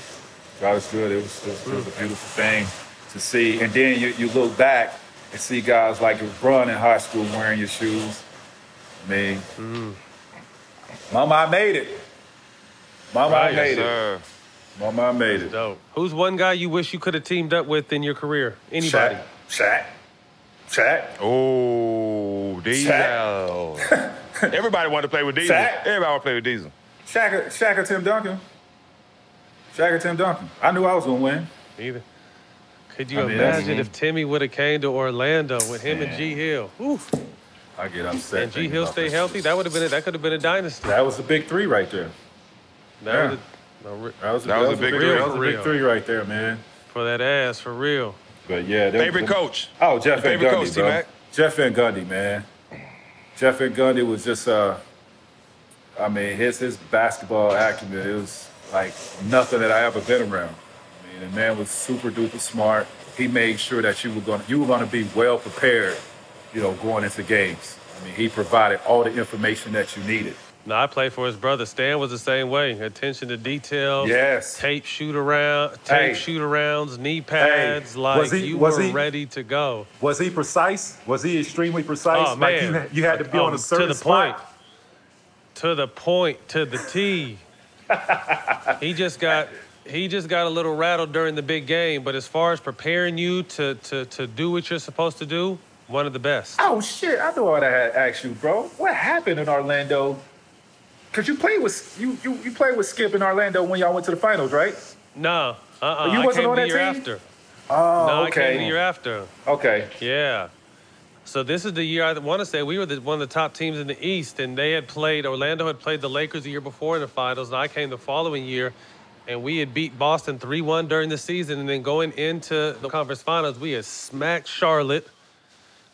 God is good. It was a beautiful thing to see. And then you look back and see guys like LeBron in high school wearing your shoes. Mama, I made it. Mama, I made it. Mama, I made it. Dope. Who's one guy you wish you could have teamed up with in your career? Anybody? Shaq. Oh, Diesel. Everybody wanted to play with Diesel. Shaq. Everybody wanted to play with Diesel. Shaq or Tim Duncan? Shaq or Tim Duncan? I knew I was going to win. Either. Could you imagine if Timmy would have came to Orlando with him and G Hill? Oof. I get upset. And G Hill stay healthy? That could have been a dynasty. That was a big three right there. That was a big three right there, man. For that ass, for real. But yeah, favorite coach. Oh, Jeff Van Gundy, coach, bro. T-Mac. Jeff Van Gundy, man. Jeff Van Gundy was just his basketball acumen, it was like nothing that I ever been around. The man was super duper smart. He made sure that you were gonna be well prepared, going into games. He provided all the information that you needed. No, I played for his brother. Stan was the same way. Attention to detail. Yes. Tape shoot-arounds, knee pads. You were ready to go. Was he precise? Was he extremely precise? Oh, man. You had to be on a certain spot. To the point, to the T. He just got a little rattled during the big game, but as far as preparing you to do what you're supposed to do, one of the best. Oh, shit. I know what I had to ask you, bro. What happened in Orlando? Because you played with Skip in Orlando when y'all went to the finals, right? No. You wasn't on that team? After. Oh, no, okay. I came the year after. Okay. Yeah. So this is the year I want to say we were one of the top teams in the East, and Orlando had played the Lakers the year before in the finals, and I came the following year, and we had beat Boston 3-1 during the season, and then going into the conference finals, we had smacked Charlotte,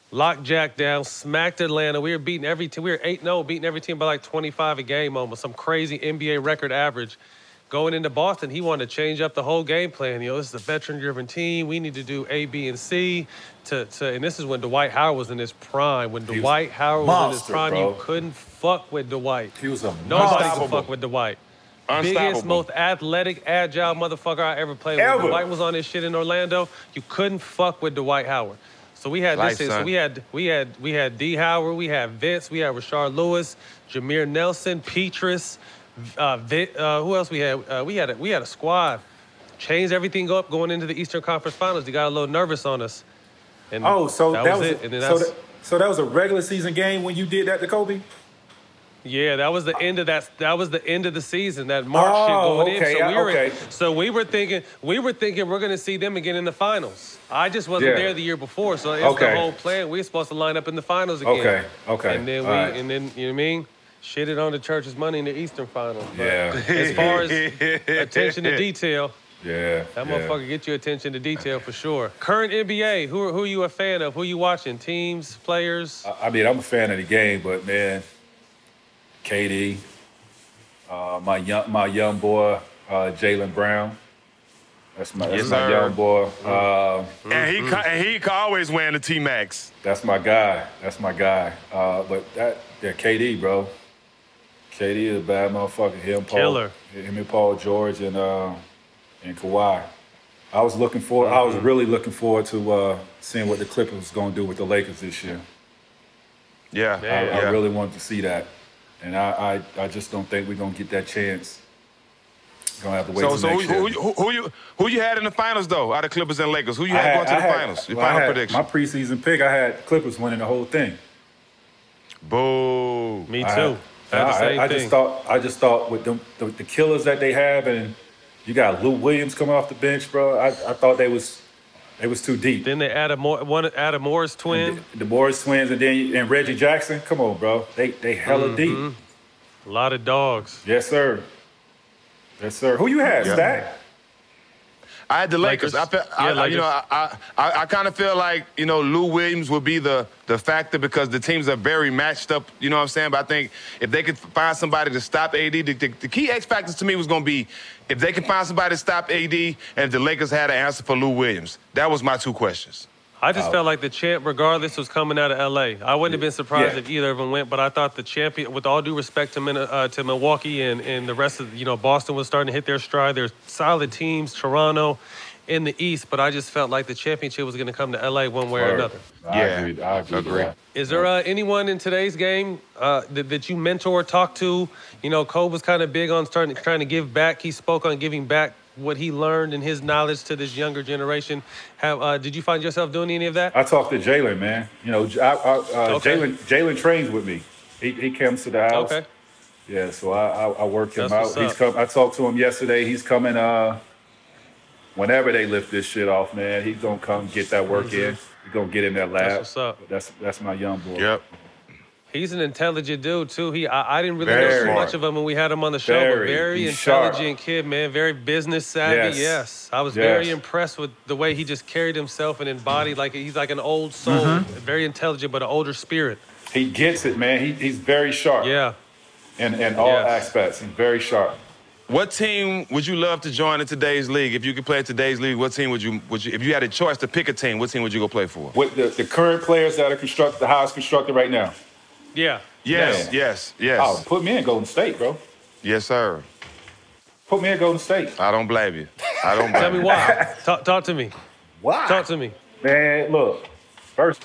locked Jack down, smacked Atlanta. We were beating every team. We were 8-0, beating every team by like 25 a game almost, some crazy NBA record average. Going into Boston, he wanted to change up the whole game plan. This is a veteran-driven team. We need to do A, B, and C. And this is when Dwight Howard was in his prime. When Dwight Howard was in his prime, bro. you couldn't fuck with Dwight. He was a Nobody could fuck with Dwight. Unstoppable. Biggest, most athletic, agile motherfucker I ever played with. When Dwight was on his shit in Orlando, you couldn't fuck with Dwight Howard. So we had this. So we had D. Howard, we had Vince, we had Rashard Lewis, Jameer Nelson, Petrus. Who else we had? We had a squad. Changed everything up going into the Eastern Conference Finals. They got a little nervous on us. And so that was it. And then so that was a regular season game when you did that to Kobe? Yeah, that was the end of that. That was the end of the season. That March shit going in. So we were thinking we're gonna see them again in the finals. I just wasn't there the year before, so it's the whole plan. We were supposed to line up in the finals again. Okay. And then and then you know what I mean? Shitted on the Church's money in the Eastern Finals. But Yeah. as far as attention to detail, that motherfucker get you attention to detail for sure. Current NBA, who are you a fan of? Who you watching? Teams, players? I'm a fan of the game, but man, KD, my young boy, Jaylen Brown. That's my young boy. And he can always win the T-Max. That's my guy. But KD, bro. KD is a bad motherfucker. Him and Paul George and Kawhi. I was really looking forward to seeing what the Clippers was gonna do with the Lakers this year. I really wanted to see that, and I just don't think we're gonna get that chance. Gonna have to wait till next year. Who you had in the finals though? Out of Clippers and Lakers, who you had going to the finals? Your final prediction. My preseason pick, I had Clippers winning the whole thing. Boo. Me too. I just thought with the killers that they have, and you got Lou Williams coming off the bench, bro. I thought they was too deep. Then they added Morris twin. The Morris twins, and Reggie Jackson. Come on, bro. They hella deep. A lot of dogs. Yes, sir. Yes, sir. Who you had, Stack? I had the Lakers. Lakers. I kind of feel like, Lou Williams would be the factor because the teams are very matched up, you know what I'm saying? But I think if they could find somebody to stop AD, the key X factors to me was going to be if they could find somebody to stop AD and if the Lakers had an answer for Lou Williams. That was my two questions. I just felt like the champ, regardless, was coming out of L.A. I wouldn't have been surprised if either of them went, but I thought the champion, with all due respect to Milwaukee and the rest of, Boston was starting to hit their stride. There's solid teams, Toronto in the East, but I just felt like the championship was going to come to L.A. one way or another. I agree. Is there anyone in today's game that you mentor, talk to? Kobe was kind of big on trying to give back. He spoke on giving back what he learned and his knowledge to this younger generation. Did you find yourself doing any of that? I talked to Jalen, man. Jalen trains with me. He comes to the house. Okay. Yeah, so I work him That's out. I talked to him yesterday. He's coming whenever they lift this shit off, man. He's gonna come get that work in. He's gonna get in that lab. That's what's up. That's my young boy. Yep. He's an intelligent dude, too. I didn't really know too much of him when we had him on the show, but very intelligent kid, man. Very business savvy, yes. I was very impressed with the way he just carried himself and embodied. He's like an old soul, very intelligent, but an older spirit. He gets it, man. He's very sharp. Yeah. In all aspects. He's very sharp. What team would you love to join in today's league? If you could play in today's league, what team would you if you had a choice to pick a team, what team would you go play for? With the current players that are the highest constructed right now. Yeah. Yes. Oh, put me in Golden State, bro. Yes, sir. Put me in Golden State. I don't blame you. I don't blame Tell me why. Talk to me. Why? Talk to me. Man, look. First,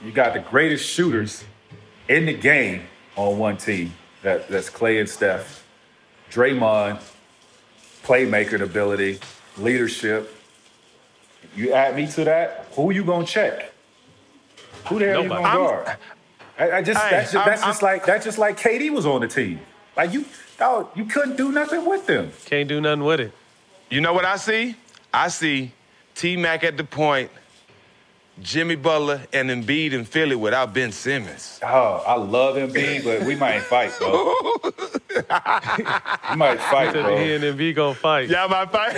you got the greatest shooters in the game on one team. That's Clay and Steph. Draymond, playmaker ability, leadership. You add me to that, who you gonna check? Who the hell you gonna guard? That's just like KD was on the team. Like you couldn't do nothing with them. Can't do nothing with it. You know what I see? I see T-Mac at the point, Jimmy Butler and Embiid in Philly without Ben Simmons. Oh, I love Embiid, but we might fight, bro. We might fight, bro. He and Embiid gonna fight. Y'all might fight?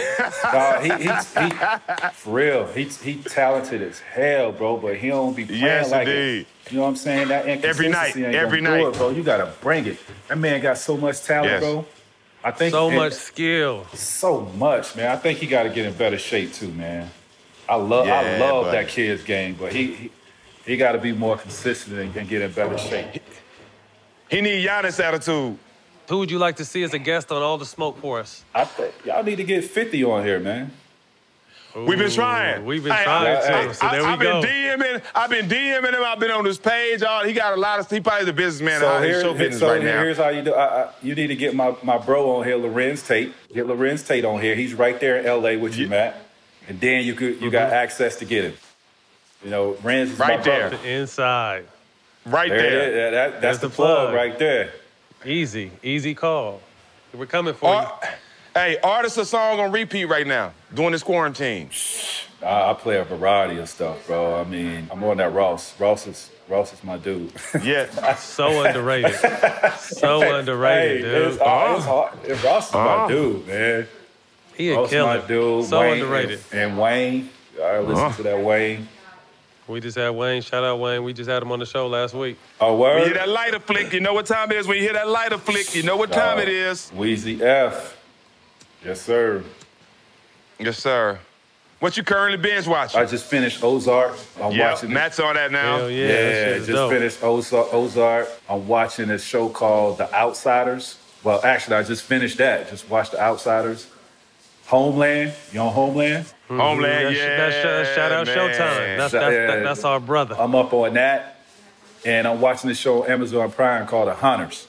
He for real. He talented as hell, bro, but he don't be playing like it. You know what I'm saying? That inconsistency every ain't night, do it, bro. You gotta bring it. That man got so much talent, bro. I think so much skill. So much, man. I think he got to get in better shape too, man. I love that kid's game, but he got to be more consistent and get in better shape. He need Giannis attitude. Who would you like to see as a guest on All the Smoke for us? I think y'all need to get 50 on here, man. We've been trying. We've been trying too. So there we go. I've been DMing him. I've been on his page. He got a lot of. He probably the businessman. So now. Here's how you do. You need to get my bro on here, Lorenz Tate. Get Lorenz Tate on here. He's right there in L.A. with you, Matt. And then you got access to get him. Renz is right my there. brother. Inside. Right there. That's the plug right there. Easy call. We're coming for you. Hey, artist a song on repeat right now during this quarantine. I play a variety of stuff, bro. I mean, I'm on that Ross. Ross is my dude. Yeah. So underrated. Underrated, dude. It's hard. Ross is my dude, man. He a killer. My dude. So Wayne underrated. And Wayne. I listen to that Wayne. We just had Wayne. Shout out Wayne. We just had him on the show last week. Oh, word? When you hear that lighter flick, you know what time it is. When you hear that lighter flick, you know what time it is. Weezy F. Yes, sir. Yes, sir. What you currently binge watching? I just finished Ozark. I'm watching Matt's on that now. Hell yeah, just finished Ozark. I'm watching a show called The Outsiders. Well, actually, I just finished that. Just watched The Outsiders. Homeland. You on Homeland? Mm-hmm. Homeland, shout out man. Showtime. That's our brother. I'm up on that. And I'm watching this show on Amazon Prime called The Hunters.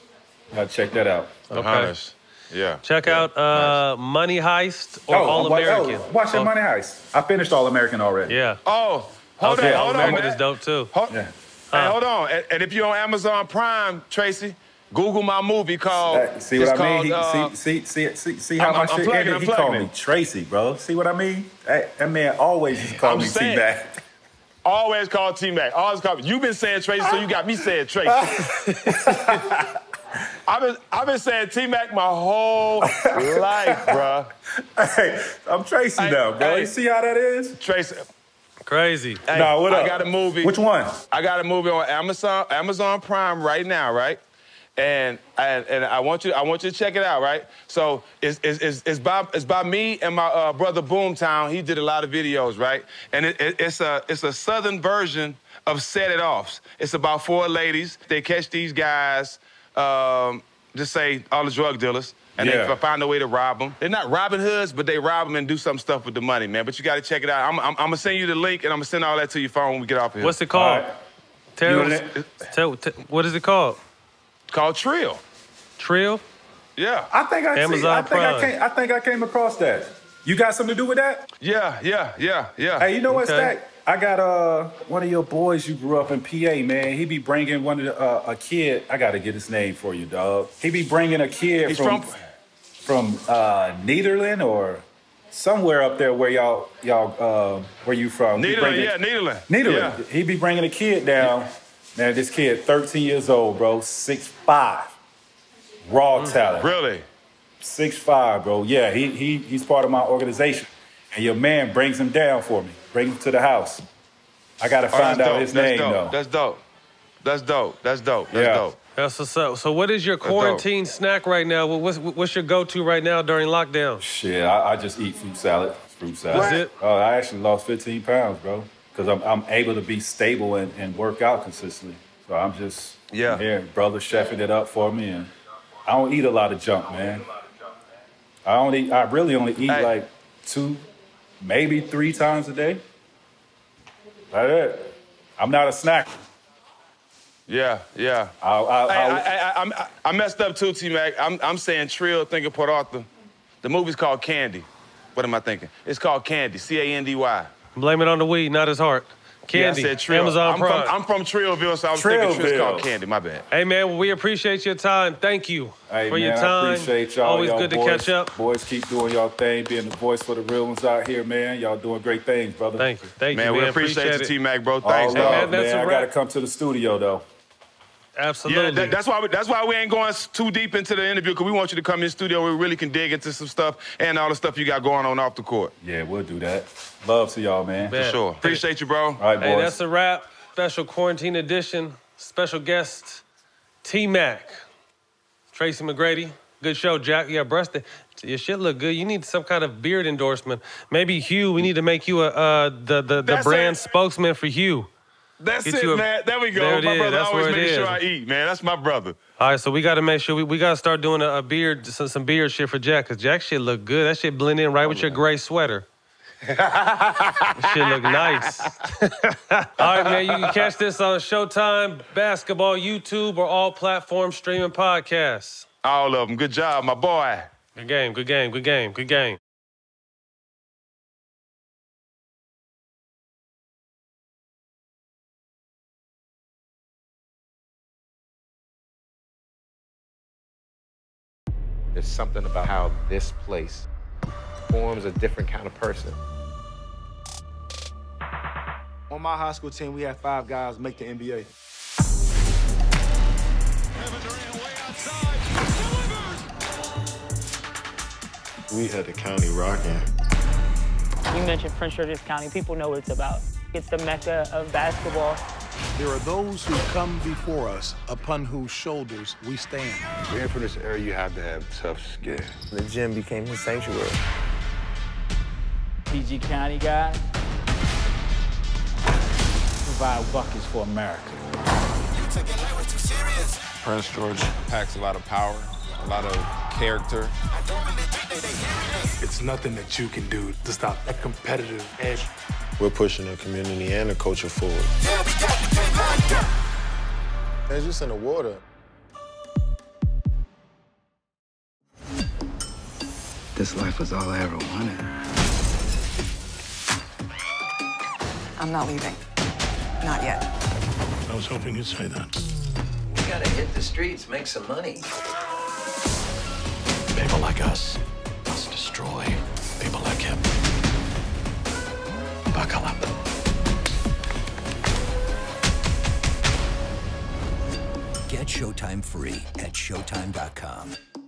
Gotta check that out. The Hunters. Yeah. Check out Money Heist or All American. Watch that Money Heist. I finished All American already. Yeah. Oh, hold All on. American is dope too. Hold on. And if you're on Amazon Prime, Tracy, Google my movie called. See what I mean? See how my shit ended? He called me Tracy, bro. See what I mean? That man always just called me T-Mac. Always call T-Mac. Always call me. You've been saying Tracy, so you got me saying Tracy. I've been saying T-Mac my whole life, bro. Hey, I'm Tracy now, bro. You see how that is? Tracy. Crazy. Hey, nah, what up? I got a movie. Which one? I got a movie on Amazon Prime right now, right? And I want you to check it out, right? So it's by me and my brother Boomtown. He did a lot of videos, right? And it's a southern version of Set It Offs. It's about 4 ladies. They catch these guys, just say all the drug dealers, and they find a way to rob them. They're not Robin Hoods, but they rob them and do some stuff with the money, man. But you got to check it out. I'm gonna send you the link, and I'm gonna send all that to your phone when we get off here. What's it called? What is it called? Called Trill. Trill? Yeah. I think I came across that. You got something to do with that? Yeah. Hey, you know what, Stack? I got one of your boys you grew up in PA, man. He be bringing a kid. I got to get his name for you, dog. He be bringing a kid from Nederland or somewhere up there where where you from? Nederland. Nederland. Yeah. He be bringing a kid down. Man, this kid, 13 years old, bro, 6'5", raw talent. Really? 6'5", bro. Yeah, he's part of my organization. And your man brings him down for me. Bring him to the house. I got to find out his name, though. That's dope. That's dope. That's what's up. So what is your quarantine snack right now? What's your go-to right now during lockdown? Shit, I just eat fruit salad. That's it? I actually lost 15 pounds, bro. Because I'm able to be stable and work out consistently. So I'm just here, brother chefing it up for me. And I don't eat a lot of junk, man. I really only eat like 2, maybe 3 times a day. That's it. I'm not a snacker. Yeah. I messed up too, T-Mac. I'm saying Trill, thinking Port Arthur. The movie's called Candy. What am I thinking? It's called Candy, C-A-N-D-Y. Blame it on the weed, not his heart. Candy, I said Trill. Amazon Prime. I'm from Trillville, so I was thinking Trill's called Candy. My bad. Hey, man, well, we appreciate your time. Thank you for your time. I appreciate y'all. Always good to catch up. Boys, keep doing y'all thing, being the voice for the real ones out here, man. Y'all doing great things, brother. Thank you, man. We appreciate you, T-Mac, bro. Thanks, man. I got to come to the studio, though. Absolutely. Yeah, that's why we ain't going too deep into the interview, because we want you to come in the studio where we really can dig into some stuff and all the stuff you got going on off the court. Yeah, we'll do that. Love to y'all, man. For sure. Appreciate you, bro. All right, boys. Hey, that's a wrap. Special quarantine edition. Special guest, T-Mac. Tracy McGrady. Good show, Jack. Yeah, breasted. Your shit look good. You need some kind of beard endorsement. Maybe Hugh, we need to make you the brand spokesman for Hugh. That's it, man. There we go. My brother always making sure I eat, man. That's my brother. All right, so we got to make sure we got to start doing a beard, some beard shit for Jack, because Jack shit look good. That shit blend in right with your gray sweater. That shit look nice. All right, man, you can catch this on Showtime, Basketball, YouTube, or all platforms streaming podcasts. All of them. Good job, my boy. Good game. There's something about how this place forms a different kind of person. On my high school team, we had 5 guys make the NBA. We had the county rocking. You mentioned Prince George's County. People know what it's about. It's the mecca of basketball. There are those who come before us, upon whose shoulders we stand. Being from this area, you have to have tough skin. The gym became his sanctuary. PG County guys provide buckets for America. Prince George packs a lot of power, a lot of character. It's nothing that you can do to stop that competitive edge. We're pushing the community and the culture forward. It's just in the water. This life was all I ever wanted. I'm not leaving. Not yet. I was hoping you'd say that. We gotta hit the streets, make some money. People like us must destroy people like him. Buckle up. Get Showtime free at Showtime.com.